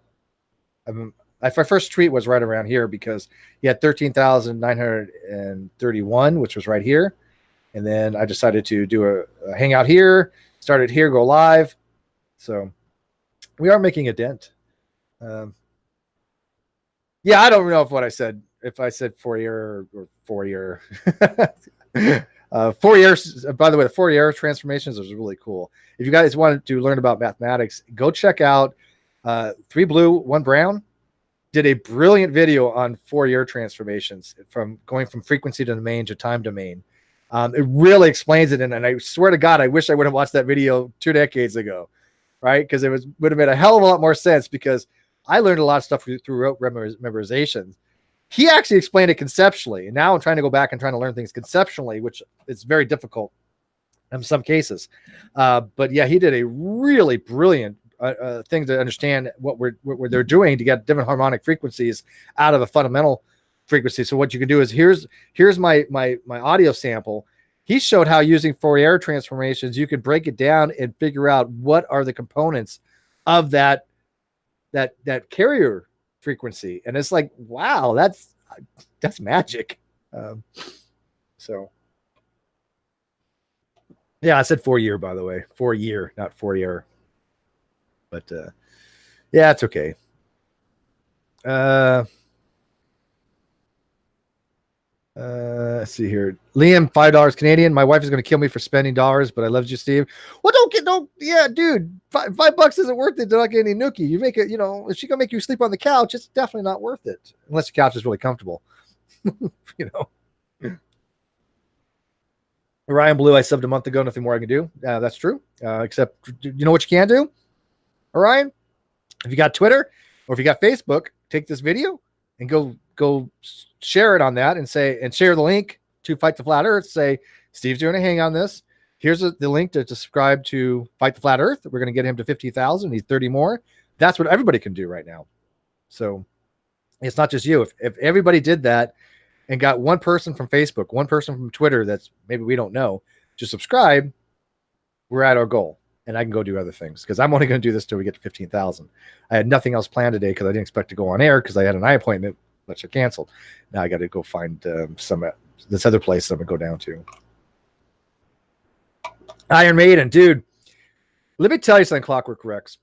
My first tweet was right around here because he had 13,931, which was right here. And then I decided to do a hangout here, started here, go live. So we are making a dent. Yeah, I don't know if I said 4 year or 4 year. 4 years. By the way, the 4 year transformations is really cool. If you guys wanted to learn about mathematics, go check out 3 Blue, 1 Brown. Did a brilliant video on 4 year transformations from going from frequency domain to time domain. It really explains it, and I swear to God, I wish I would have watched that video 2 decades ago, right? Because would have made a hell of a lot more sense. Because I learned a lot of stuff through rote memorization. He actually explained it conceptually, and now I'm trying to go back and trying to learn things conceptually, which is very difficult in some cases. But yeah, he did a really brilliant thing to understand what they're doing to get different harmonic frequencies out of a fundamental frequency. So what you can do is here's my audio sample. He showed how using Fourier transformations you can break it down and figure out what are the components of that carrier frequency, and it's like, wow, that's magic. So yeah, I said 4 year, by the way, 4 year, not 4 year. But yeah, it's okay. Let's see here. Liam, $5 Canadian. My wife is going to kill me for spending dollars, but I love you, Steve. Well, yeah, dude, $5 isn't worth it to not get any nookie. You make it, if she's going to make you sleep on the couch, it's definitely not worth it. Unless the couch is really comfortable. Ryan Blue, I subbed a month ago. Nothing more I can do. That's true. Except, you know what you can do? Orion, if you got Twitter or if you got Facebook, take this video and go share it on that and share the link to Fight the Flat Earth. Say, Steve's doing a hang on this. Here's the link to subscribe to Fight the Flat Earth. We're going to get him to 50,000. He's 30 more. That's what everybody can do right now. So it's not just you. If everybody did that and got one person from Facebook, one person from Twitter that's maybe we don't know, to subscribe, we're at our goal. And I can go do other things because I'm only going to do this till we get to 15,000. I had nothing else planned today because I didn't expect to go on air because I had an eye appointment, which I canceled. Now I got to go find this other place I'm going to go down to. Iron Maiden, dude. Let me tell you something, Clockwork Rex.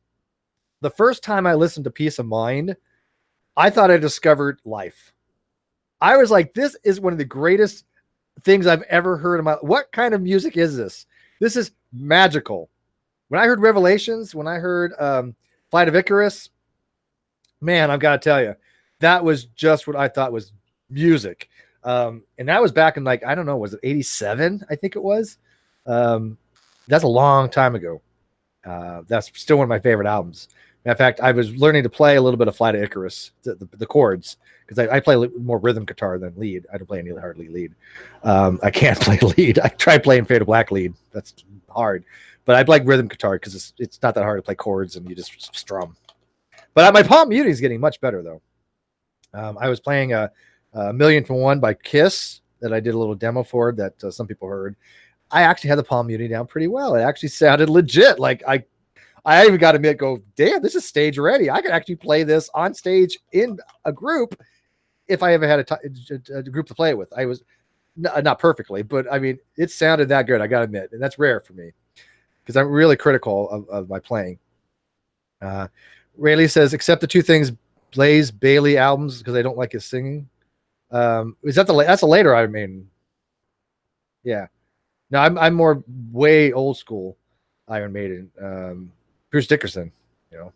The first time I listened to Peace of Mind, I thought I discovered life. I was like, this is one of the greatest things I've ever heard in my life. What kind of music is this? This is magical. When I heard Revelations, when I heard Flight of Icarus, man, I've got to tell you, that was just what I thought was music. And that was back in I don't know, was it 87? I think it was. That's a long time ago. That's still one of my favorite albums. In fact, I was learning to play a little bit of Flight of Icarus, the chords, because I play more rhythm guitar than lead. I don't play any hardly lead. I can't play lead. I tried playing Fade to Black lead. That's hard. But I like rhythm guitar because it's not that hard to play chords and you just strum. But my palm muting is getting much better, though. I was playing a Million for One by Kiss that I did a little demo for that some people heard. I actually had the palm muting down pretty well. It actually sounded legit. Like I even got to go, damn, this is stage ready. I could actually play this on stage in a group if I ever had a group to play it with. not perfectly, but I mean, it sounded that good. I got to admit, and that's rare for me because I'm really critical of my playing. Rayleigh says, except the two things, Blaze Bailey albums, because I don't like his singing. Is that that's a later Iron Maiden? Yeah. No, I'm more way old school Iron Maiden. Bruce Dickinson, you know.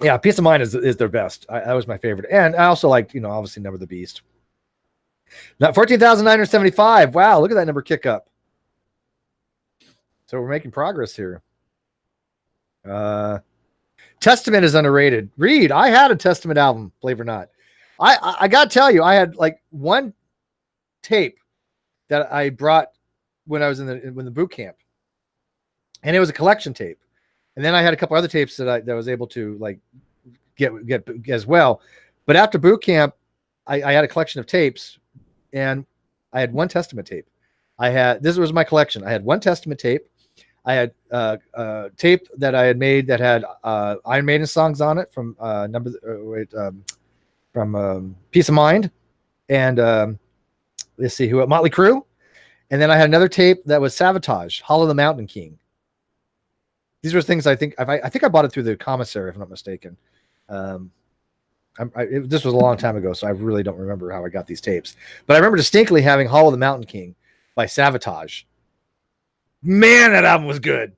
Yeah, Peace of Mind is their best. That was my favorite, and I also liked, obviously Number the Beast. Now 14,975. Wow, look at that number kick up. So we're making progress here. Testament is underrated. Reed, I had a Testament album, believe it or not. I got to tell you, I had like one tape that I brought when I was in the boot camp, and it was a collection tape. And then I had a couple other tapes that I was able to like get as well. But after boot camp, I had a collection of tapes, and I had one Testament tape. This was my collection. I had one Testament tape. I had a tape that I had made that had Iron Maiden songs on it from Peace of Mind, and let's see who, Motley Crue, and then I had another tape that was Sabotage, Hollow the Mountain King. These were things I think I bought it through the commissary, if I'm not mistaken. This was a long time ago, so I really don't remember how I got these tapes, but I remember distinctly having Hollow the Mountain King by Sabotage. Man, that album was good.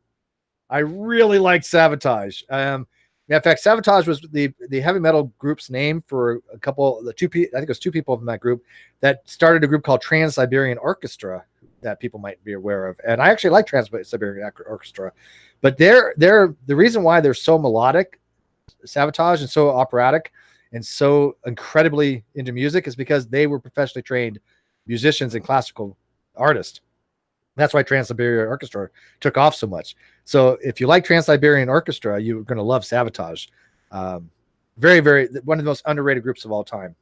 I really liked Sabotage. In fact, Sabotage was the heavy metal group's name for I think it was two people from that group that started a group called Trans-Siberian Orchestra that people might be aware of. And I actually like Trans-Siberian Orchestra, but the reason why they're so melodic, Sabotage, and so operatic and so incredibly into music is because they were professionally trained musicians and classical artists. That's why Trans-Siberian Orchestra took off so much. So if you like Trans-Siberian Orchestra, you're going to love Sabotage. Very, very, one of the most underrated groups of all time.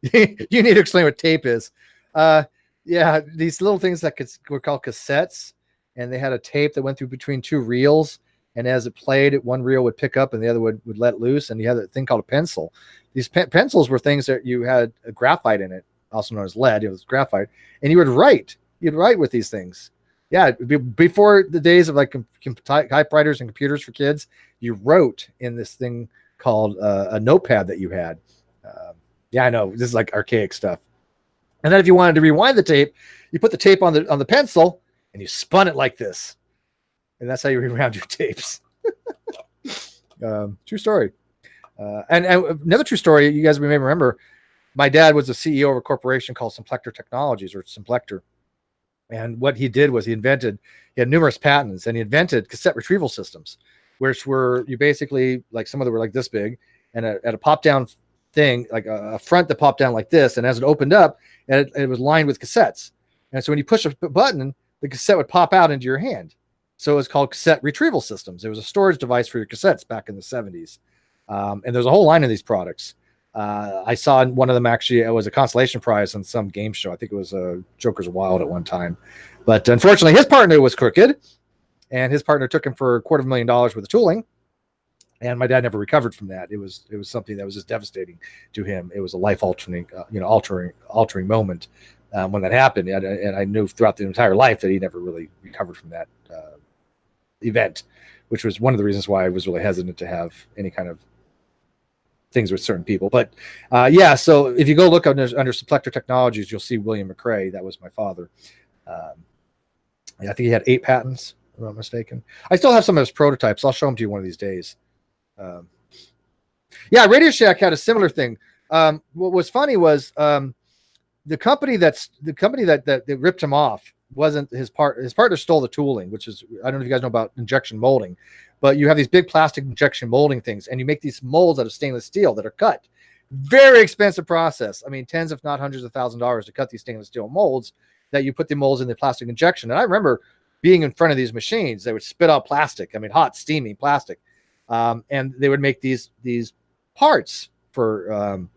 You need to explain what tape is. Yeah, these little things that were called cassettes, and they had a tape that went through between two reels, and as it played, one reel would pick up and the other would let loose, and you had a thing called a pencil. These pencils were things that you had a graphite in it, also known as lead. It was graphite, and you would write. You'd write with these things. Yeah, before the days of like typewriters and computers for kids, you wrote in this thing called a notepad that you had. Yeah, I know this is like archaic stuff. And then if you wanted to rewind the tape, you put the tape on the pencil and you spun it like this, and that's how you rewound your tapes. True story. And another true story, you guys may remember. My dad was the CEO of a corporation called Simplector Technologies, or Simplector. And what he did was he had numerous patents, and he invented cassette retrieval systems, which were, you basically, like some of them were like this big, and at a pop-down thing, like a front that popped down like this, and as it opened up, it was lined with cassettes. And so when you push a button, the cassette would pop out into your hand. So it was called cassette retrieval systems. It was a storage device for your cassettes back in the 70s. And there's a whole line of these products. I saw one of them, actually, it was a consolation prize on some game show. I think it was Joker's Wild at one time. But unfortunately, his partner was crooked, and his partner took him for $250,000 worth of tooling. And my dad never recovered from that. It was something that was just devastating to him. It was a life-altering, altering moment when that happened. And I knew throughout the entire life that he never really recovered from that event, which was one of the reasons why I was really hesitant to have any kind of things with certain people. But yeah, so if you go look under Simplector Technologies, you'll see William McRae. That was my father. I think he had 8 patents, if I'm not mistaken. I still have some of his prototypes. I'll show them to you one of these days. Yeah, Radio Shack had a similar thing. What was funny was the company that ripped him off wasn't his partner. His partner stole the tooling, which is, I don't know if you guys know about injection molding, but you have these big plastic injection molding things, and you make these molds out of stainless steel that are cut. Very expensive process. I mean, tens, if not hundreds of $1,000s to cut these stainless steel molds that you put the molds in the plastic injection. And I remember being in front of these machines. They would spit out plastic. I mean, hot, steamy plastic. And they would make these parts for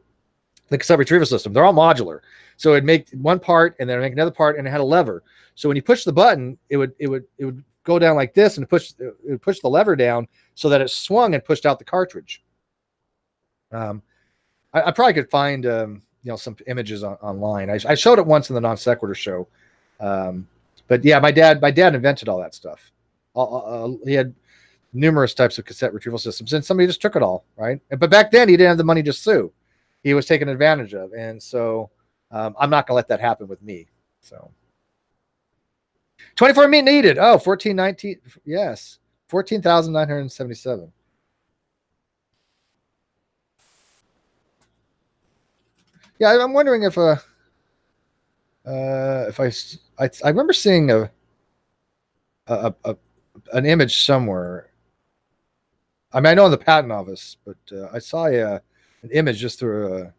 the cassette retrieval system. They're all modular. So it'd make one part, and then make another part, and it had a lever. So when you push the button, it would go down like this, and it would push the lever down so that it swung and pushed out the cartridge. I probably could find some images online. I showed it once in the non sequitur show, but yeah, my dad invented all that stuff. He had numerous types of cassette retrieval systems, and somebody just took it all, right? But back then, he didn't have the money to sue. He was taken advantage of, and so I'm not going to let that happen with me. So 24 meat needed. Oh, 1419. Yes, 14,977. Yeah, I'm wondering if I remember seeing an image somewhere. I mean, I know in the patent office, but I saw an image just through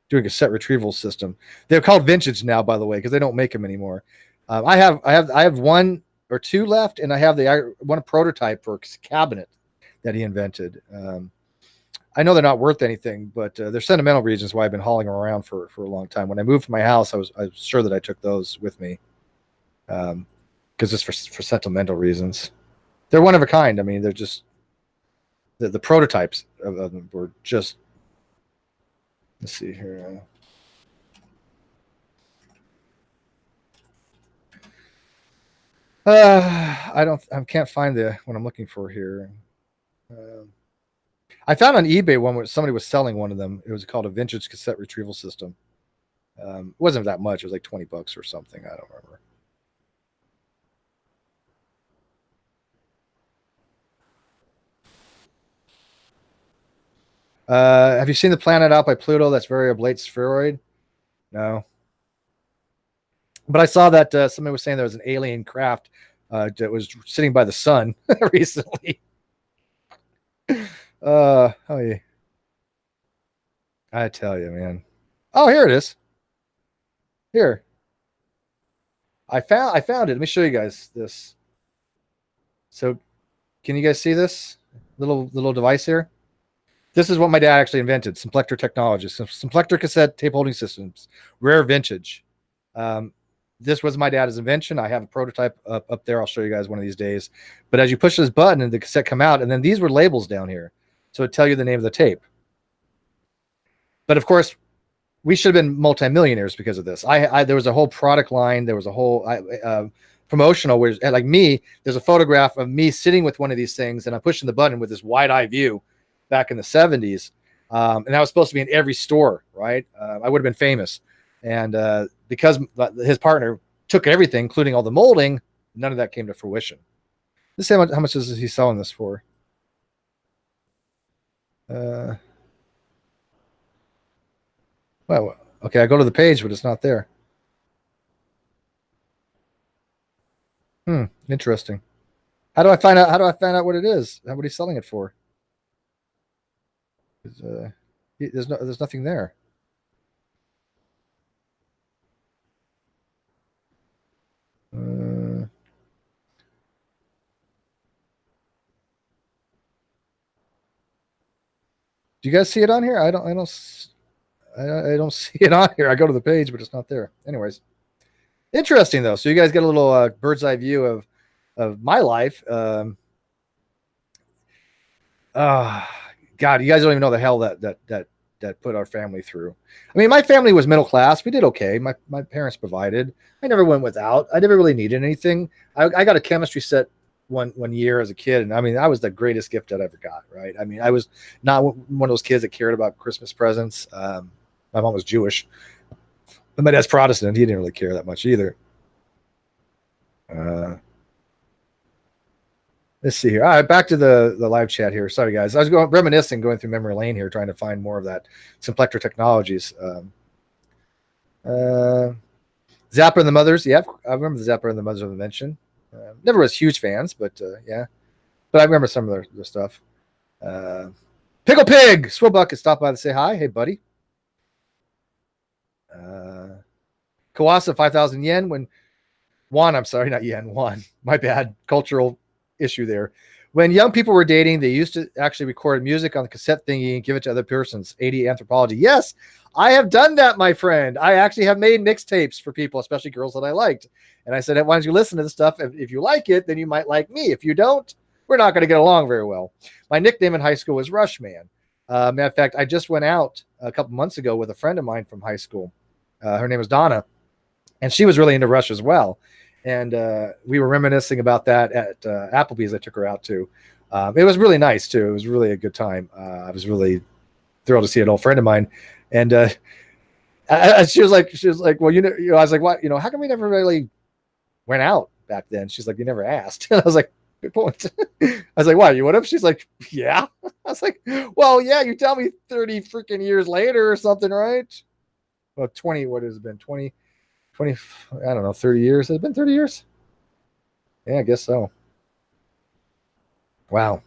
doing a cassette retrieval system. They're called vintage now, by the way, because they don't make them anymore. I have one or two left, and I have the one prototype for a cabinet that he invented. I know they're not worth anything, but there's sentimental reasons why I've been hauling them around for a long time. When I moved from my house, I was sure that I took those with me, because it's for sentimental reasons. They're one of a kind. I mean, they're just the prototypes of them were just. Let's see here. I can't find what I'm looking for here. I found on eBay one where somebody was selling one of them. It was called a vintage cassette retrieval system. It wasn't that much. It was like $20 or something. I don't remember. Have you seen the planet out by Pluto that's very oblate spheroid? No. But I saw that somebody was saying there was an alien craft that was sitting by the sun recently. Oh yeah. I tell you, man. Oh, here it is. Here. I found it. Let me show you guys this. So, can you guys see this little device here? This is what my dad actually invented. Simplector Technologies. Simplector cassette tape holding systems. Rare vintage. This was my dad's invention. I have a prototype up there. I'll show you guys one of these days. But as you push this button and the cassette come out, and then these were labels down here. So it tell you the name of the tape. But of course, we should have been multimillionaires because of this. There was a whole product line. There was a whole promotional where, like me, there's a photograph of me sitting with one of these things, and I'm pushing the button with this wide eye view back in the 70s. And that was supposed to be in every store, right? I would have been famous. And because his partner took everything, including all the molding, none of that came to fruition. Let's see how much is he selling this for? Well, okay, I go to the page, but it's not there. Interesting. How do I find out what it is? What he's selling it for? There's nothing there. Do you guys see it on here? I don't see it on here. I go to the page, but it's not there. Anyways, interesting though. So you guys get a little bird's eye view of my life. God, you guys don't even know the hell that put our family through. I mean, my family was middle class. We did okay. My parents provided. I never went without. I never really needed anything. I got a chemistry set one year as a kid, and I mean, I was the greatest gift that I ever got. Right? I mean, I was not one of those kids that cared about Christmas presents. My mom was Jewish, but my dad's Protestant. He didn't really care that much either. Let's see here. All right, back to the live chat here. Sorry, guys. I was reminiscing, going through memory lane here, trying to find more of that Simplector Technologies. Zapper and the Mothers. Yeah, I remember the Zapper and the Mothers of Invention. Never was huge fans, but yeah. But I remember some of their stuff. Pickle Pig! Swillbucket stopped by to say hi. Hey, buddy. Kawasa, 5,000 yen. I'm sorry, not yen. Won. My bad. Cultural issue there. When young people were dating, they used to actually record music on the cassette thingy and give it to other persons. 80 Anthropology. Yes, I have done that, my friend. I actually have made mixtapes for people, especially girls that I liked. And I said, why don't you listen to this stuff? If you like it, then you might like me. If you don't, we're not going to get along very well. My nickname in high school was Rush Man. Matter of fact, I just went out a couple months ago with a friend of mine from high school. Her name is Donna, and she was really into Rush as well. And we were reminiscing about that at Applebee's. I took her out to. It was really nice too. It was really a good time. I was really thrilled to see an old friend of mine, and she was like, well, I was like, what, how come we never really went out back then? She's like, you never asked. And I was like, good point. I was like, why, you would have? She's like, yeah. I was like, well, yeah, you tell me 30 freaking years later or something, right? Well, 20, what has it been? 20, I don't know, 30 years. Has it been 30 years? Yeah, I guess so. Wow.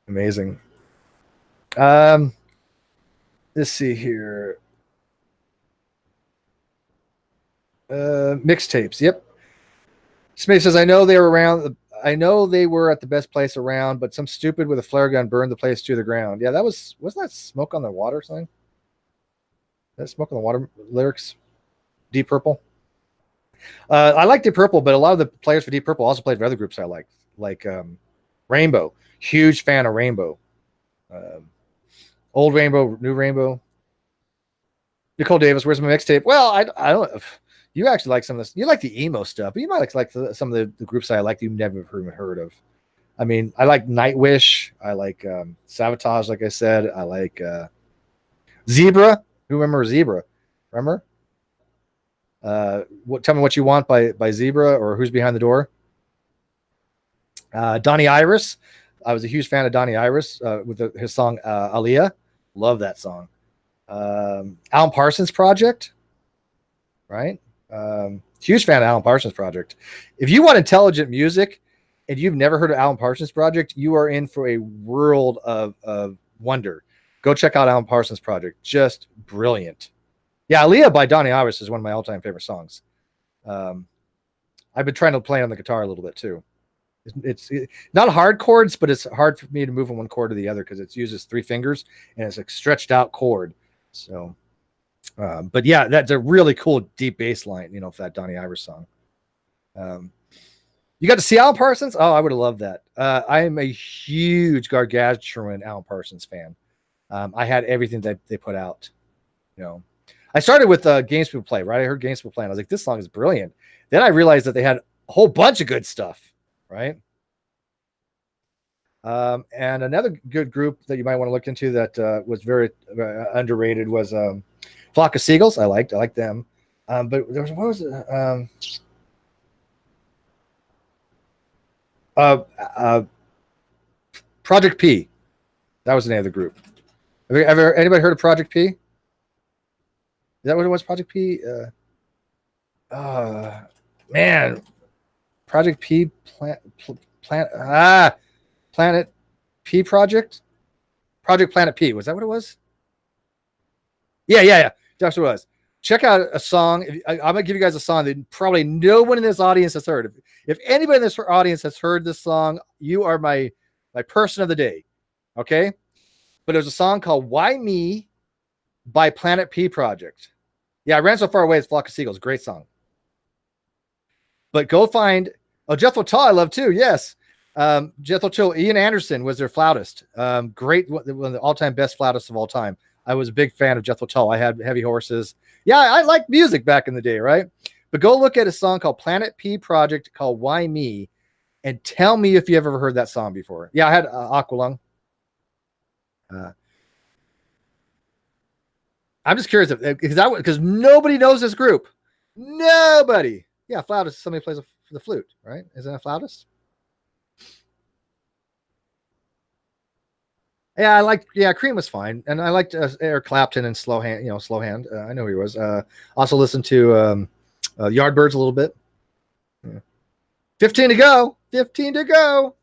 Amazing. Let's see here. Mixtapes. Yep. Smith says, I know they were around. I know they were at the best place around, but some stupid with a flare gun burned the place to the ground. Yeah, wasn't that Smoke on the Water thing? That Smoke on the Water lyrics? Deep Purple. I like Deep Purple, but a lot of the players for Deep Purple also played for other groups I like Rainbow. Huge fan of Rainbow. Old Rainbow, New Rainbow. Nicole Davis, where's my mixtape? Well, I don't. You actually like some of this. You like the emo stuff, but you might like some of the groups I like that you've never heard of. I mean, I like Nightwish. I like Sabotage, like I said. I like Zebra. Who remembers Zebra? Remember? Tell me what you want by Zebra, or Who's Behind the Door. Donnie Iris. I was a huge fan of Donnie Iris with his song Aaliyah. Love that song. Alan Parsons Project, right? Huge fan of Alan Parsons Project. If you want intelligent music and you've never heard of Alan Parsons Project, you are in for a world of wonder. Go check out Alan Parsons Project. Just brilliant. Yeah, Aaliyah by Donnie Iris is one of my all-time favorite songs. I've been trying to play on the guitar a little bit too. It's not hard chords, but it's hard for me to move from one chord to the other because it uses 3 fingers and it's a stretched out chord. So, but yeah, that's a really cool deep bass line, for that Donnie Iris song. You got to see Alan Parsons? Oh, I would have loved that. I am a huge gargantuan Alan Parsons fan. I had everything that they put out. I started with Games People Play, right? I heard Games People Play, and I was like, this song is brilliant. Then I realized that they had a whole bunch of good stuff, right? And another good group that you might want to look into that was very underrated was Flock of Seagulls. I liked them. But there was, what was it? Project P. That was the name of the group. Anybody heard of Project P? Is that what it was? Project P? Man. Project P Planet P Project? Project Planet P. Was that what it was? Yeah. That's what it was. Check out a song. I'm going to give you guys a song that probably no one in this audience has heard. If anybody in this audience has heard this song, you are my person of the day. Okay? But there's a song called Why Me by Planet P Project. Yeah, I Ran So Far Away, it's Flock of Seagulls. Great song. But go find... Oh, Jethro Tull I love too, yes. Jethro Tull, Ian Anderson was their flautist. Great, one of the all-time best flautists of all time. I was a big fan of Jethro Tull. I had Heavy Horses. Yeah, I liked music back in the day, right? But go look at a song called Planet P Project called Why Me, and tell me if you ever heard that song before. Yeah, I had Aqualung. I'm just curious because nobody knows this group. Nobody. Yeah, flautist. Somebody plays the flute, right? Isn't that a flautist? Yeah, Cream was fine, and I liked Eric Clapton and Slow Hand. Slow Hand. I know he was. Also listened to Yardbirds a little bit. Yeah. 15 to go. 15 to go.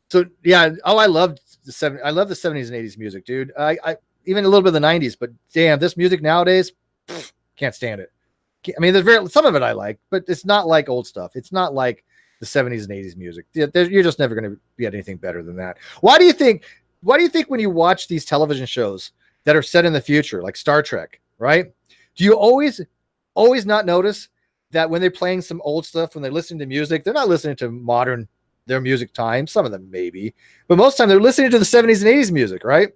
So yeah. Oh, I loved the 70s. I love the 70s and 80s music, dude. I even a little bit of the 90s, but damn, this music nowadays, can't stand it. I mean, there's some of it I like, but it's not like old stuff. It's not like the 70s and 80s music. You're just never going to get anything better than that. Why do you think when you watch these television shows that are set in the future, like Star Trek, right? Do you always not notice that when they're playing some old stuff, when they're listening to music, they're not listening to modern their music time. Some of them maybe, but most of the time they're listening to the 70s and 80s music, right?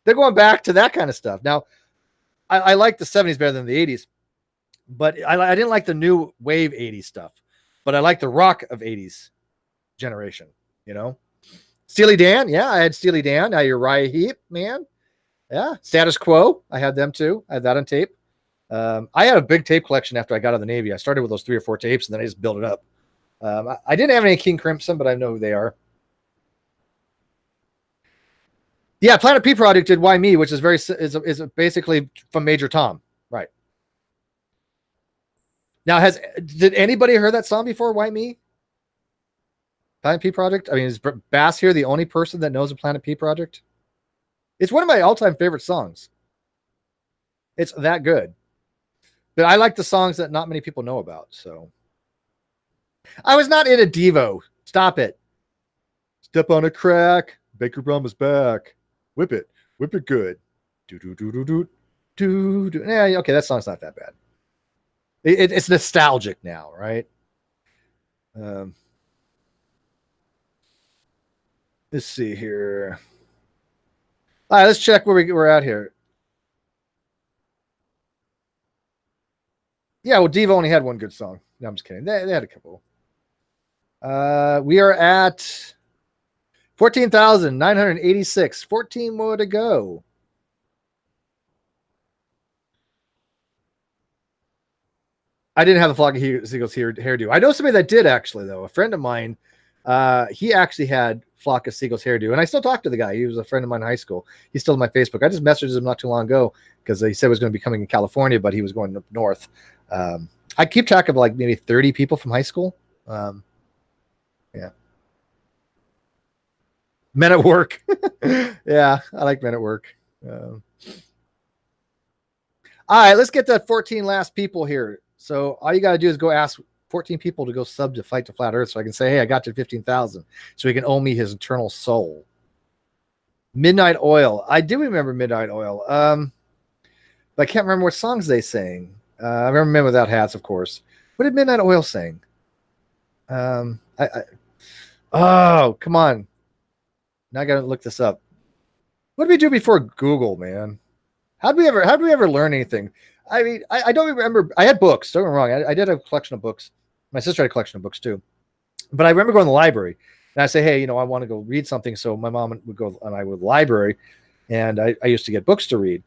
They're going back to that kind of stuff. Now, I like the 70s better than the 80s, but I didn't like the new wave 80s stuff, but I like the rock of 80s generation, you know? Steely Dan, yeah, I had Steely Dan. Now Uriah Heep, man. Yeah, Status Quo, I had them too. I had that on tape. I had a big tape collection after I got out of the Navy. I started with those 3 or 4 tapes, and then I just built it up. I didn't have any King Crimson, but I know who they are. Yeah, Planet P Project did "Why Me," which is is basically from Major Tom, right? Now, did anybody heard that song before? "Why Me"? Planet P Project. I mean, is Bass here the only person that knows the Planet P Project? It's one of my all-time favorite songs. It's that good. But I like the songs that not many people know about. So I was not in a Devo. Stop it. Step on a crack. Baker Brum is back. Whip it good. Do do do do do do do. Yeah, okay, that song's not that bad. It's nostalgic now, right? Let's see here. All right, let's check where we're at here. Yeah, well, Devo only had one good song. No, I'm just kidding. They had a couple. We are at 14,986. 14 more to go. I didn't have the Flock of Seagulls hairdo. I know somebody that did, actually, though. A friend of mine, he actually had Flock of Seagulls hairdo. And I still talk to the guy. He was a friend of mine in high school. He's still on my Facebook. I just messaged him not too long ago because he said he was going to be coming in California, but he was going up north. I keep track of like maybe 30 people from high school. Yeah. Men at Work. Yeah, I like Men at Work. All right, let's get that 14 last people here. So all you got to do is go ask 14 people to go sub to Fight to Flat Earth so I can say, hey, I got to 15,000. So he can owe me his eternal soul. Midnight Oil. I do remember Midnight Oil. But I can't remember what songs they sang. I remember Men Without Hats, of course. What did Midnight Oil sing? Oh, come on. Now I got to look this up. What did we do before Google, man? How'd we ever learn anything? I mean, I don't remember. I had books. Don't get me wrong. I did have a collection of books. My sister had a collection of books too. But I remember going to the library and I say, hey, I want to go read something. So my mom would go and I would the library, and I used to get books to read.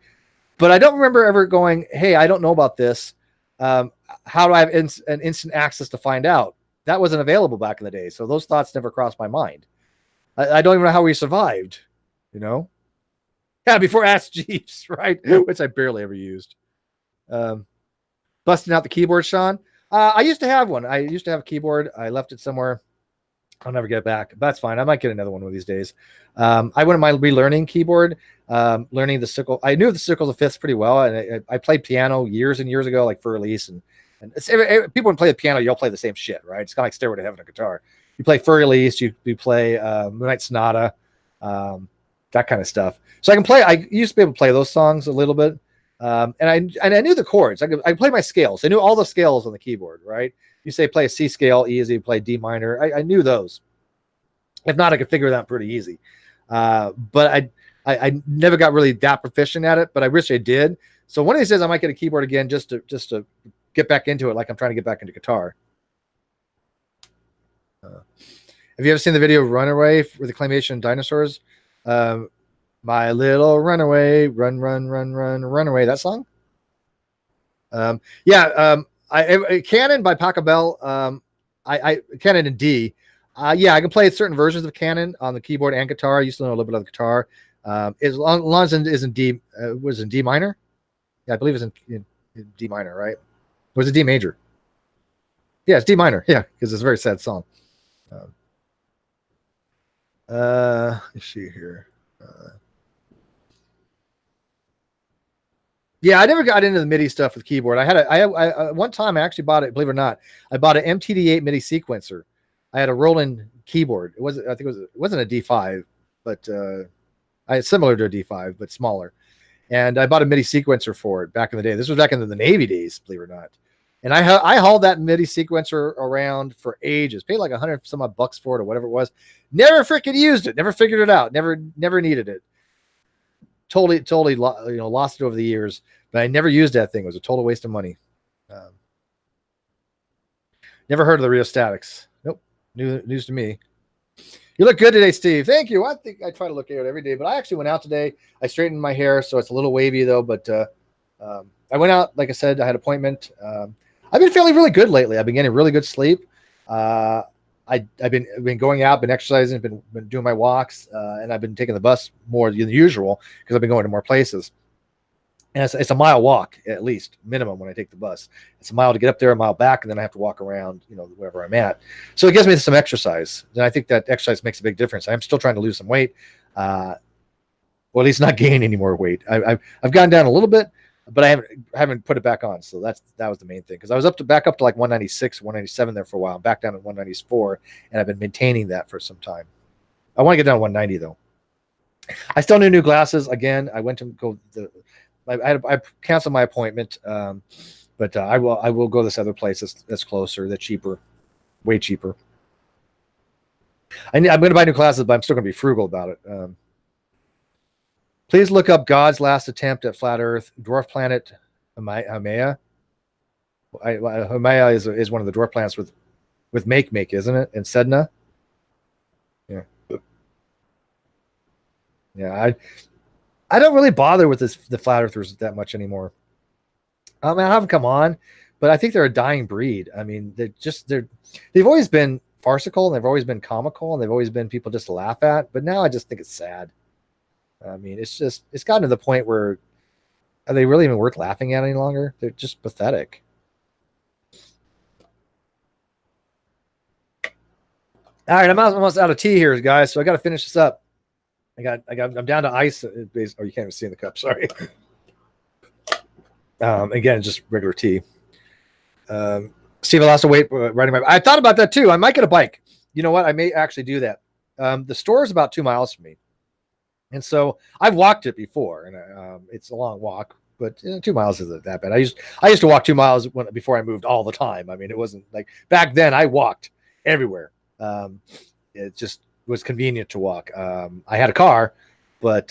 But I don't remember ever going, hey, I don't know about this. How do I have an instant access to find out? That wasn't available back in the day. So those thoughts never crossed my mind. I don't even know how we survived, Yeah, before Ask Jeeves, right? Which I barely ever used. Busting out the keyboard, Sean. I used to have one. I used to have a keyboard. I left it somewhere. I'll never get it back. But that's fine. I might get another one of these days. I wouldn't mind relearning keyboard, learning the circle. I knew the circles of fifths pretty well, and I played piano years and years ago, like for release. And people when play the piano, you'll play the same shit, right? It's kind of like Stairway to Heaven, a guitar. You play for release. You play Moonlight Sonata, that kind of stuff. So I can play. I used to be able to play those songs a little bit. And I knew the chords. I play my scales. I knew all the scales on the keyboard, right? You say play a C scale, easy. Play D minor. I knew those. If not, I could figure that out pretty easy. But I never got really that proficient at it. But I wish I did. So one of these days I might get a keyboard again just to get back into it, like I'm trying to get back into guitar. Have you ever seen the video Runaway with the claymation dinosaurs? My little runaway, run, runaway. That song? Canon by Pachelbel. Canon in D. Yeah, I can play certain versions of Canon on the keyboard and guitar. I used to know a little bit of the guitar. As long as it is in D, was in D minor. Yeah, I believe it's in D minor, right? Or was it D major? Yeah, it's D minor. Yeah, because it's a very sad song. Let's see here. Yeah, I never got into the MIDI stuff with keyboard. I one time I actually bought it. Believe it or not, I bought an MTD8 MIDI sequencer. I had a Roland keyboard. It wasn't a D5, but I had similar to a D5 but smaller. And I bought a MIDI sequencer for it back in the day. This was back in the Navy days, believe it or not. And I hauled that MIDI sequencer around for ages, paid like $100 some odd bucks for it or whatever it was. Never freaking used it, never figured it out, never needed it. Totally lost it over the years, but I never used that thing. It was a total waste of money. Never heard of the rheostatics. Nope. News to me. You look good today, Steve. Thank you. I think I try to look good every day, but I actually went out today. I straightened my hair, so it's a little wavy though, but I went out, like I said, I had an appointment. I've been feeling really good lately. I've been getting really good sleep. I've been going out, been exercising, been doing my walks, and I've been taking the bus more than usual because I've been going to more places. And it's a mile walk at least minimum when I take the bus. It's a mile to get up there, a mile back, and then I have to walk around, wherever I'm at. So it gives me some exercise, and I think that exercise makes a big difference. I'm still trying to lose some weight, well, at least not gain any more weight. I've gone down a little bit, but I haven't put it back on. So that was the main thing, because I was back up to like 196, 197 there for a while. I'm back down at 194, and I've been maintaining that for some time. I want to get down to 190 though. I still need new glasses. Again, I went to go I canceled my appointment, but I will go this other place that's closer, that's cheaper, way cheaper. I'm going to buy new glasses, but I'm still going to be frugal about it. Please look up God's last attempt at flat Earth, dwarf planet Haumea. Haumea is one of the dwarf planets with make, isn't it? And Sedna. Yeah. Yeah. I don't really bother with the flat earthers that much anymore. I mean, I have them come on, but I think they're a dying breed. I mean, they've always been farcical, and they've always been comical, and they've always been people just to laugh at. But now I just think it's sad. I mean, it's gotten to the point where, are they really even worth laughing at any longer? They're just pathetic. All right, I'm almost out of tea here, guys, so I got to finish this up. I'm down to ice. Oh, you can't even see in the cup. Sorry. Again, just regular tea. Steve, I lost weight riding my. I thought about that too. I might get a bike. You know what? I may actually do that. The store is about 2 miles from me, and so I've walked it before, and it's a long walk, but 2 miles isn't that bad. I used to walk 2 miles before I moved all the time. I mean, it wasn't like back then. I walked everywhere. It just was convenient to walk. I had a car, but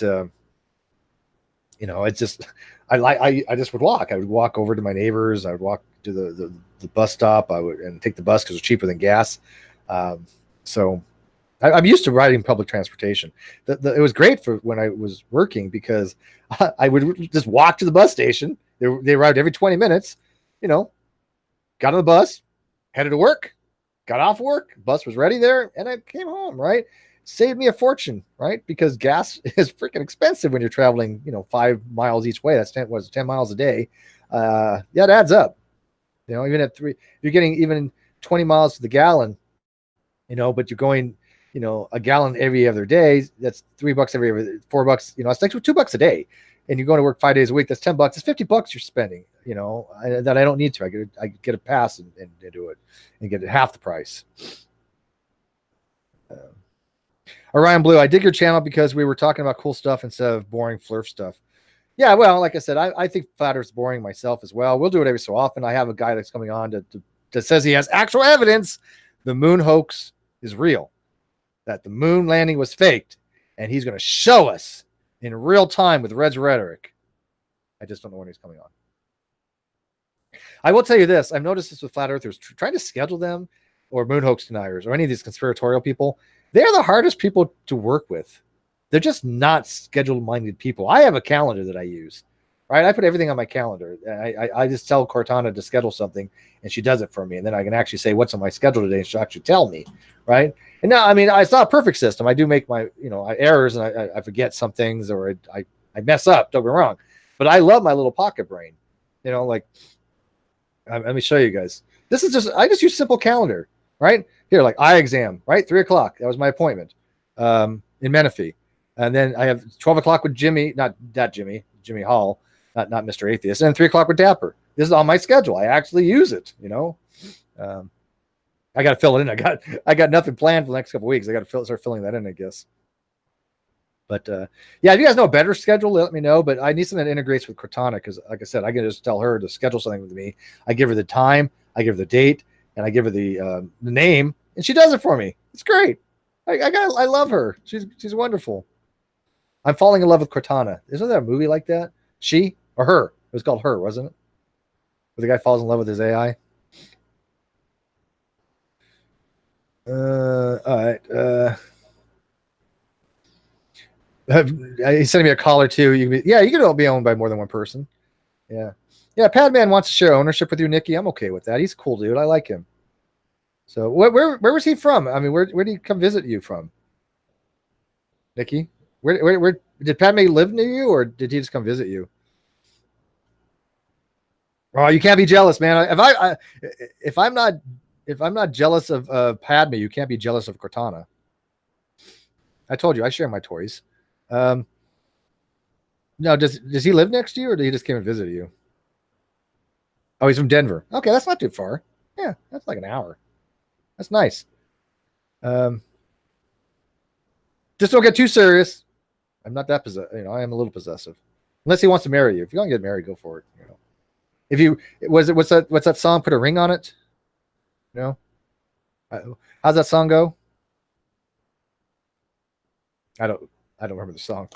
it's just I just would walk. I would walk over to my neighbors. I would walk to the bus stop. And take the bus because it's cheaper than gas. So I'm used to riding public transportation. It was great for when I was working because I would just walk to the bus station. They arrived every 20 minutes. Got on the bus, headed to work. Got off work, bus was ready there, and I came home, right? Saved me a fortune, right? Because gas is freaking expensive when you're traveling, 5 miles each way. That's 10 miles a day. Yeah, it adds up. Even at 3, you're getting even 20 miles to the gallon, but you're going, a gallon every other day. That's $3 every $4. It's like $2 a day. And you're going to work 5 days a week. That's $10. It's $50 you're spending, that I don't need to. I get a pass and do it and get it half the price. Orion Blue, I dig your channel because we were talking about cool stuff instead of boring flurf stuff. Yeah, well, like I said, I think flat Earth's boring myself as well. We'll do it every so often. I have a guy that's coming on that says he has actual evidence the moon hoax is real, that the moon landing was faked, and he's going to show us in real time with Red's rhetoric. I just don't know when he's coming on. I will tell you this. I've noticed this with flat earthers. Trying to schedule them, or moon hoax deniers, or any of these conspiratorial people, they're the hardest people to work with. They're just not schedule-minded people. I have a calendar that I use, right? I put everything on my calendar. I just tell Cortana to schedule something, and she does it for me. And then I can actually say what's on my schedule today, and she'll actually tell me, right? And now, I mean, it's not a perfect system. I do make my, errors, and I forget some things, or I mess up. Don't get me wrong, but I love my little pocket brain. Let me show you guys. I just use simple calendar, right? Here, like eye exam, right? 3 o'clock. That was my appointment in Menifee. And then I have 12 o'clock with Jimmy, not that Jimmy Hall, not Mr. Atheist. And then 3 o'clock with Dapper. This is on my schedule. I actually use it, I got to fill it in. I got nothing planned for the next couple of weeks. I got to start filling that in, I guess. But yeah, if you guys know a better schedule, let me know. But I need something that integrates with Cortana because, like I said, I can just tell her to schedule something with me. I give her the time, I give her the date, and I give her the name, and she does it for me. It's great. I love her. She's wonderful. I'm falling in love with Cortana. Isn't there a movie like that? She or her? It was called Her, wasn't it? Where the guy falls in love with his AI. All right. He's sending me a call or two. You can all be owned by more than one person. Yeah. Yeah. Padman wants to share ownership with you, Nikki. I'm okay with that. He's a cool dude. I like him. So where was he from? I mean, where did he come visit you from? Nikki? Where did Padme live near you or did he just come visit you? Oh, you can't be jealous, man. If I'm not jealous of Padme, you can't be jealous of Cortana. I told you I share my toys. Um, no, does he live next to you, or did he just came and visit you? Oh, he's from Denver. Okay, that's not too far. Yeah, that's like an hour. That's nice. Um, just don't get too serious. I'm not that I am a little possessive. Unless he wants to marry you. If you want to get married, go for it. If you what's that song? Put a ring on it. No. How's that song go? I don't remember the song.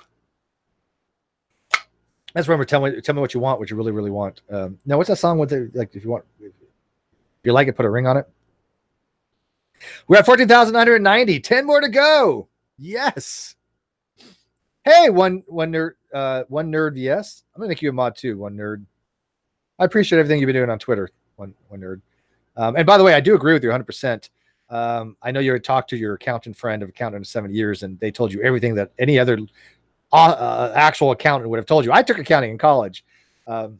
I just remember tell me what you want, what you really, really want. Now what's that song with like if you like it, put a ring on it. We're at 14,990. 10 more to go. Yes. Hey, one nerd, yes. I'm gonna make you a mod too, one nerd. I appreciate everything you've been doing on Twitter, one nerd. And by the way, I do agree with you 100%. I know you talked to your accountant friend of accountant of 7 years, and they told you everything that any other actual accountant would have told you. I took accounting in college. And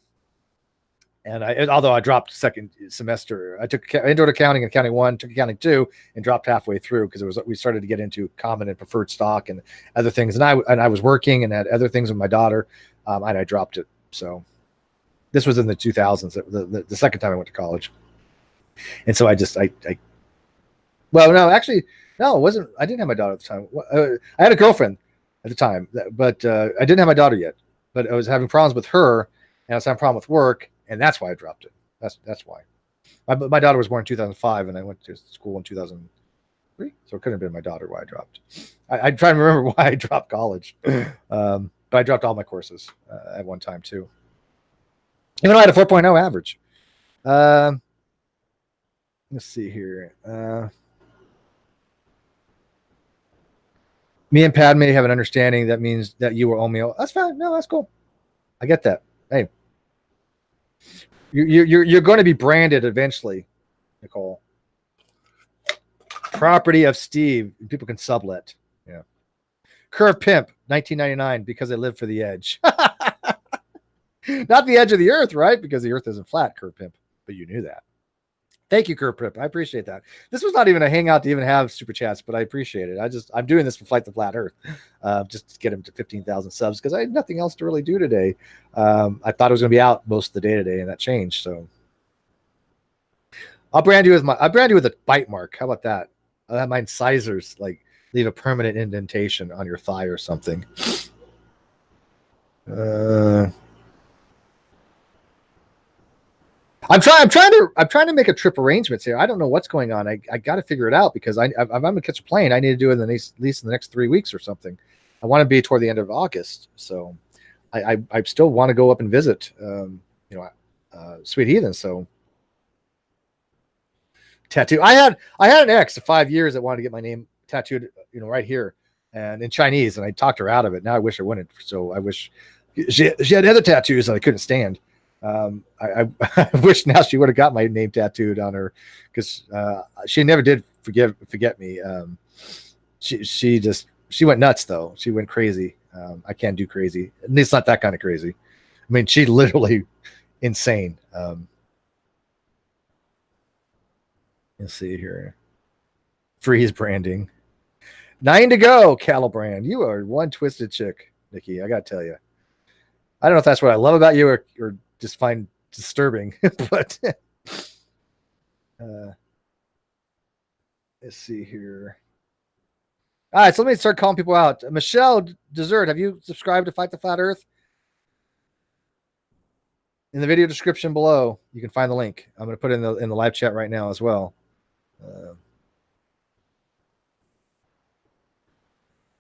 although I dropped second semester, I took indoor accounting, accounting 1, took accounting 2, and dropped halfway through because we started to get into common and preferred stock and other things. And I was working and had other things with my daughter, and I dropped it. So this was in the 2000s, the second time I went to college. And so well, no, actually, no, it wasn't. I didn't have my daughter at the time. I had a girlfriend at the time, but I didn't have my daughter yet. But I was having problems with her, and I was having a problem with work. And that's why I dropped it. That's why. My daughter was born in 2005, and I went to school in 2003. So it couldn't have been my daughter why I dropped. I'm trying to remember why I dropped college. But I dropped all my courses at one time, too. Even though I had a 4.0 average. Let's see here. Me and Padme have an understanding that means that you will owe me. That's fine. No, that's cool. I get that. Hey. You're going to be branded eventually, Nicole. Property of Steve. People can sublet. Yeah. Curve Pimp, 1999, because I live for the edge. Not the edge of the earth, right? Because the earth isn't flat, Curve Pimp. But you knew that. Thank you, Curve Pimp. I appreciate that. This was not even a hangout to even have super chats, but I appreciate it. I'm doing this for Flight the Flat Earth, just to get him to 15,000 subs because I had nothing else to really do today. I thought it was going to be out most of the day today, and that changed. So I'll brand you with a bite mark. How about that? I'll have my incisors like leave a permanent indentation on your thigh or something. I'm trying to make a trip arrangements here. I don't know what's going on. I got to figure it out because if I'm going to catch a plane, I need to do it at least in the next 3 weeks or something. I want to be toward the end of August, so I still want to go up and visit, Sweet Heathen. So tattoo. I had an ex of 5 years that wanted to get my name tattooed, right here and in Chinese, and I talked her out of it. Now I wish I wouldn't. So I wish she had other tattoos that I couldn't stand. I wish now she would have got my name tattooed on her because she never did forget me. She went nuts though. She went crazy. I can't do crazy. At least not that kind of crazy. I mean, she literally insane. Let's see here. Freeze branding. 9 to go, Calibrand. You are one twisted chick, Nikki. I got to tell you. I don't know if that's what I love about you or just find disturbing, but let's see here. All right, so let me start calling people out. Michelle Dessert, have you subscribed to Fight the Flat Earth? In the video description below, you can find the link. I'm going to put it in the live chat right now as well.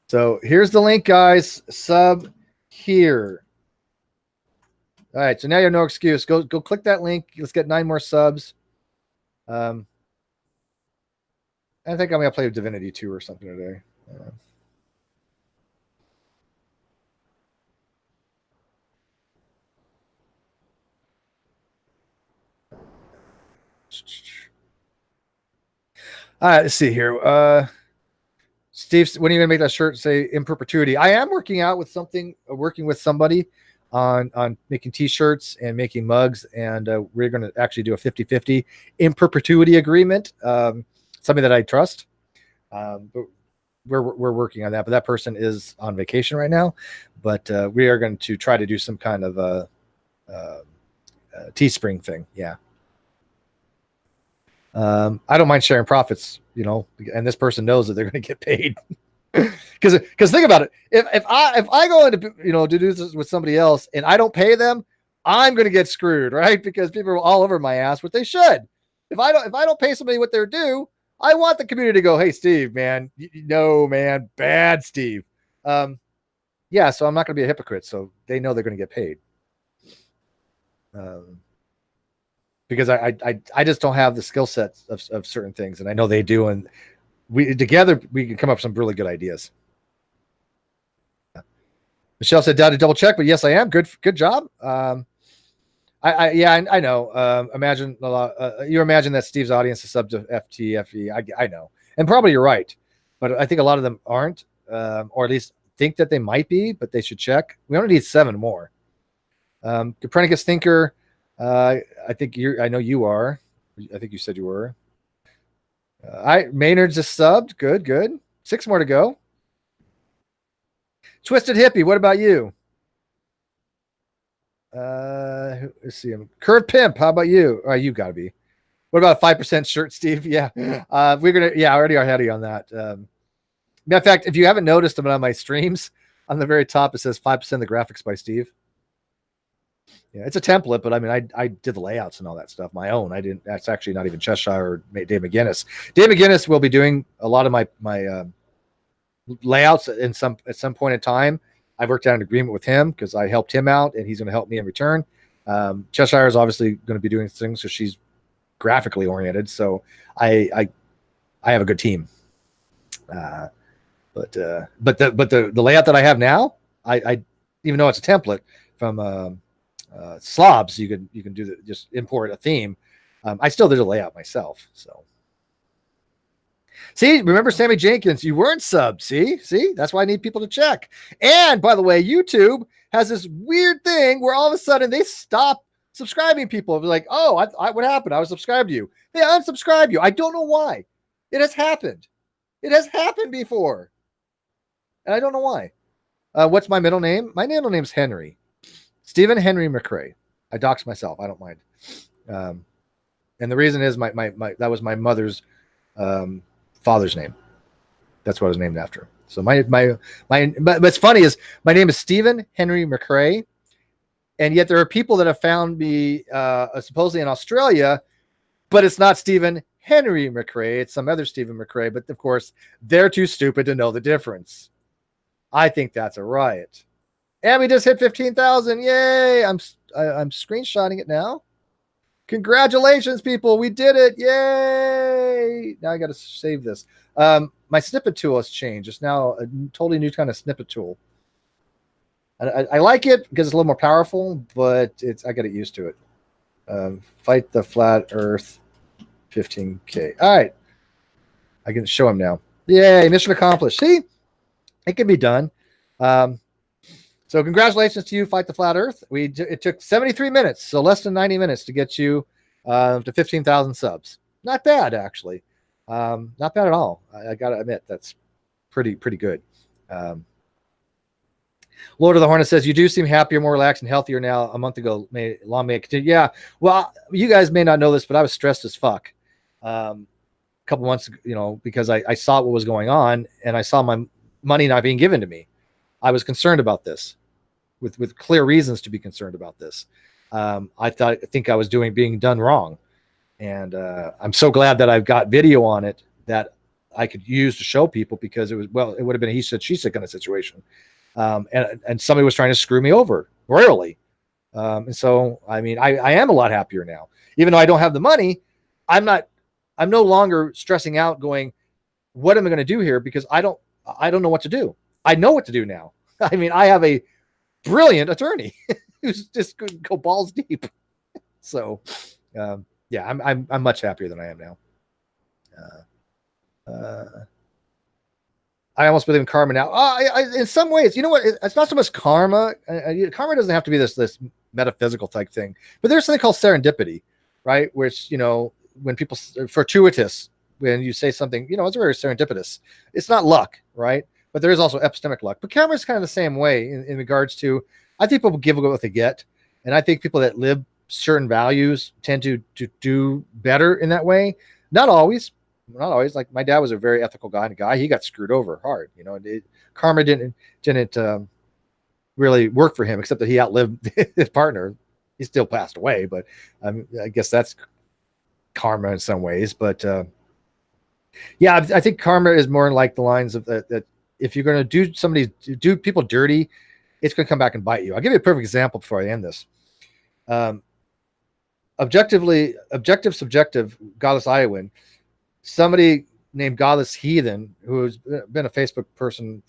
So here's the link, guys. Sub here. All right, so now you have no excuse. Go click that link. Let's get 9 more subs. I think I'm going to play Divinity 2 or something today. All right, let's see here. Steve, when are you gonna make that shirt say in perpetuity? I am working with somebody on making t-shirts and making mugs, and we're gonna actually do a 50-50 in perpetuity agreement. Something that I trust. But we're working on that. But that person is on vacation right now. But we are going to try to do some kind of a Teespring thing. Yeah. I don't mind sharing profits, and this person knows that they're going to get paid. Because think about it, if I go into to do this with somebody else and I don't pay them, I'm going to get screwed, right? Because people are all over my ass, which they should. If I don't pay somebody what they're due, I want the community to go, hey, Steve, man, no, man, bad Steve. Yeah, so I'm not going to be a hypocrite, so they know they're going to get paid. Because I just don't have the skill sets of certain things, and I know they do, and we together we can come up with some really good ideas. Michelle said, "Doubt to double check," but yes, I am. Good job. I know. Imagine a lot. You imagine that Steve's audience is sub to FTFE. I know, and probably you're right, but I think a lot of them aren't, or at least think that they might be, but they should check. We only need 7 more. Copernicus Thinker. I know you are. I think you said you were. Maynard's just subbed. Good. 6 more to go. Twisted Hippie, what about you? Let's see him. Curved Pimp, how about you? Oh, you gotta be. What about a 5% shirt, Steve? Yeah. We're gonna. Yeah, I already are heady on that. In fact, if you haven't noticed them on my streams, on the very top it says 5% of the graphics by Steve. Yeah, it's a template, but I mean, I did the layouts and all that stuff, my own. I didn't. That's actually not even Cheshire or Dave McGinnis. Dave McGinnis will be doing a lot of my layouts at some point in time. I've worked out an agreement with him because I helped him out, and he's going to help me in return. Cheshire is obviously going to be doing things, so she's graphically oriented. So I have a good team. But the layout that I have now, I even though it's a template from slobs, you can just import a theme. I still did a layout myself. So see, remember Sammy Jenkins, you weren't subbed. See, that's why I need people to check. And by the way, YouTube has this weird thing where all of a sudden they stop subscribing people. They're like, oh, what happened? I was subscribed to you. They unsubscribe you. I don't know why. It has happened. It has happened before. And I don't know why. What's my middle name? My middle name's Henry. Stephen Henry McRae. I doxed myself. I don't mind. And the reason is my that was my mother's father's name. That's what I was named after. So but what's funny is my name is Stephen Henry McRae, and yet there are people that have found me supposedly in Australia, but it's not Stephen Henry McRae. It's some other Stephen McRae. But of course, they're too stupid to know the difference. I think that's a riot. And we just hit 15,000. Yay! I'm screenshotting it now. Congratulations, people. We did it. Yay! Now I got to save this. My snippet tool has changed. It's now a totally new kind of snippet tool. I like it because it's a little more powerful, but I got to get used to it. Fight the Flat Earth 15K. All right. I can show him now. Yay, mission accomplished. See? It can be done. So congratulations to you, Fight the Flat Earth. It took 73 minutes, so less than 90 minutes to get you to 15,000 subs. Not bad, actually. Not bad at all. I got to admit, that's pretty good. Lord of the Hornet says, you do seem happier, more relaxed, and healthier now. A month ago, long may it continue. Yeah, well, you guys may not know this, but I was stressed as fuck. couple months, because I saw what was going on and I saw my money not being given to me. I was concerned about this with clear reasons to be concerned about this. I think I was being done wrong. And I'm so glad that I've got video on it that I could use to show people, because it would have been a he said, she said kind of situation. And somebody was trying to screw me over royally. And so, I mean, I am a lot happier now, even though I don't have the money. I'm no longer stressing out going, what am I going to do here? Because I don't know what to do. I know what to do now. I mean, I have a brilliant attorney who's just going to go balls deep. So, yeah, I'm much happier than I am now. I almost believe in karma now. In some ways, you know what? It's not so much karma. Karma doesn't have to be this metaphysical type thing, but there's something called serendipity, right? Which, when people fortuitous, when you say something, it's very serendipitous. It's not luck, right? But there is also epistemic luck. But karma is kind of the same way in regards to, I think people give what they get, and I think people that live certain values tend to do better in that way. Not always. Like my dad was a very ethical guy. He got screwed over hard. Karma didn't really work for him, except that he outlived his partner. He still passed away, but I guess that's karma in some ways. But yeah, I think karma is more like the lines of that if you're going to do people dirty, it's going to come back and bite you. I'll give you a perfect example before I end this. Objective, subjective, Godless Iowan. Somebody named Godless Heathen, who's been a Facebook person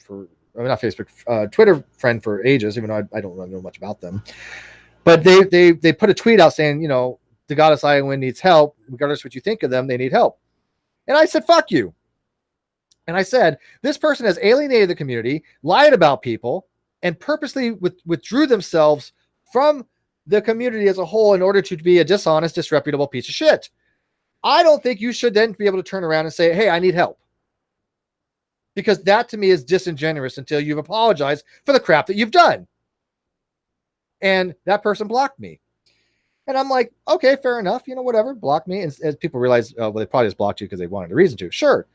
not Facebook, Twitter friend for ages, even though I don't really know much about them. But they put a tweet out saying, the Godless Iowan needs help. Regardless of what you think of them, they need help. And I said, fuck you. And I said, this person has alienated the community, lied about people, and purposely withdrew themselves from the community as a whole in order to be a dishonest, disreputable piece of shit. I don't think you should then be able to turn around and say, hey, I need help. Because that to me is disingenuous until you've apologized for the crap that you've done. And that person blocked me. And I'm like, okay, fair enough. Whatever, block me. And as people realize, well, they probably just blocked you because they wanted a reason to. Sure.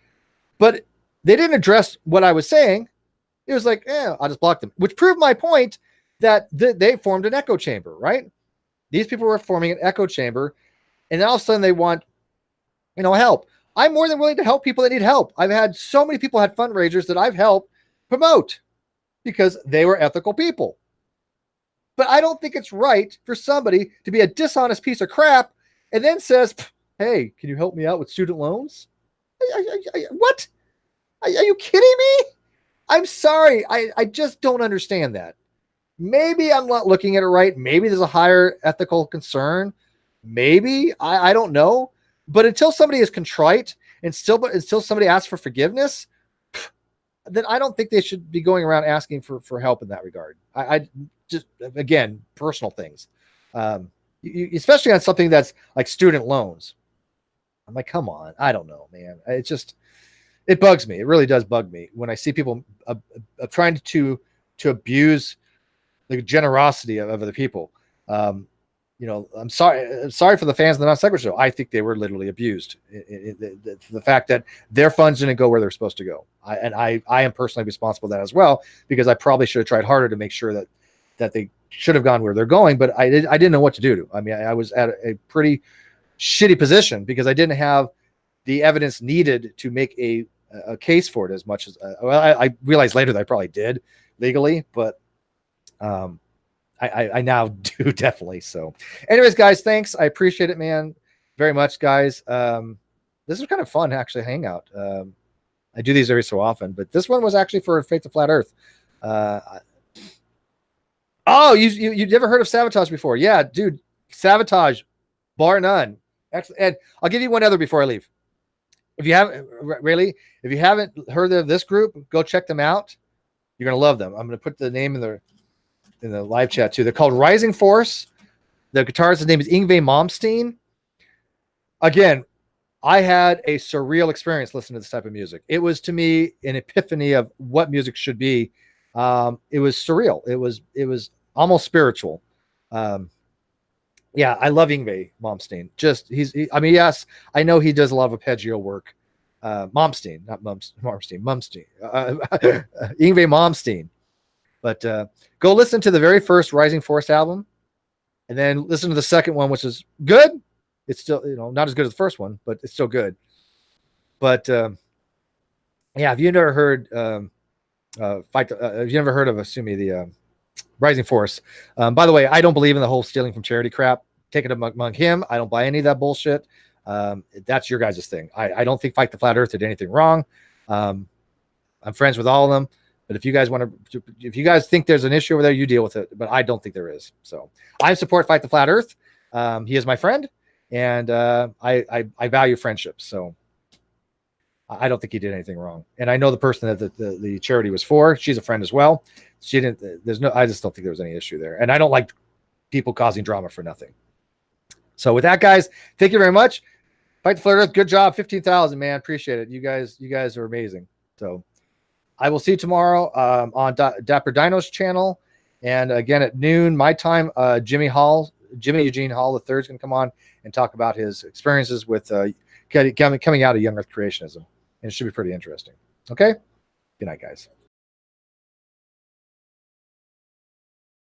But they didn't address what I was saying. It was like, I'll just block them, which proved my point that they formed an echo chamber, right? These people were forming an echo chamber, and all of a sudden they want, help. I'm more than willing to help people that need help. I've had so many people had fundraisers that I've helped promote because they were ethical people. But I don't think it's right for somebody to be a dishonest piece of crap and then says, hey, can you help me out with student loans? What? Are you kidding me? I'm sorry. I just don't understand that. Maybe I'm not looking at it right. Maybe there's a higher ethical concern. Maybe. I don't know. But until somebody is contrite and until somebody asks for forgiveness, then I don't think they should be going around asking for help in that regard. I just, again, personal things, especially on something that's like student loans. I'm like, come on. I don't know, man. It bugs me. It really does bug me when I see people trying to abuse the generosity of other people. I'm sorry for the fans of the Non Sequitur Show. I think they were literally abused. The fact that their funds didn't go where they're supposed to go. I am personally responsible for that as well, because I probably should have tried harder to make sure that they should have gone where they're going, but I didn't know what to do. I mean, I was at a pretty shitty position because I didn't have the evidence needed to make a case for it as much as, I realized later that I probably did legally, but I now do definitely. So anyways, guys, thanks. I appreciate it, man. Very much, guys. This is kind of fun, actually, hangout. I do these every so often, but this one was actually for Faith to Flat Earth. Oh, you never heard of Sabotage before? Yeah, dude, Sabotage, bar none. Excellent. And I'll give you one other before I leave. If you haven't heard of this group, go check them out. You're gonna love them. I'm gonna put the name in the live chat too. They're called Rising Force. The guitarist's name is Yngwie Malmsteen. Again, I had a surreal experience listening to this type of music. It was, to me, an epiphany of what music should be. It was surreal. It was almost spiritual. Yeah, I love Yngwie Malmsteen. Yes, I know he does a lot of arpeggio work, Momstein, not Momstein, Yngwie Momstein. But go listen to the very first Rising Force album, and then listen to the second one, which is good. It's still, not as good as the first one, but it's still good. But yeah, have you never heard have you never heard of the Rising Force? By the way, I don't believe in the whole stealing from charity crap. Take it among him. I don't buy any of that bullshit. That's your guys' thing. I don't think Fight the Flat Earth did anything wrong. I'm friends with all of them. But if you guys think there's an issue over there, you deal with it. But I don't think there is. So I support Fight the Flat Earth. He is my friend, and I value friendships. So I don't think he did anything wrong. And I know the person that the charity was for. She's a friend as well. She didn't. I just don't think there was any issue there. And I don't like people causing drama for nothing. So with that, guys, thank you very much. Fight the Flat Earth. Good job. 15,000, man. Appreciate it. You guys are amazing. So I will see you tomorrow on Dapper Dino's channel. And again, at noon, my time, Jimmy Eugene Hall III is going to come on and talk about his experiences with coming out of young earth creationism. And it should be pretty interesting. Okay? Good night, guys.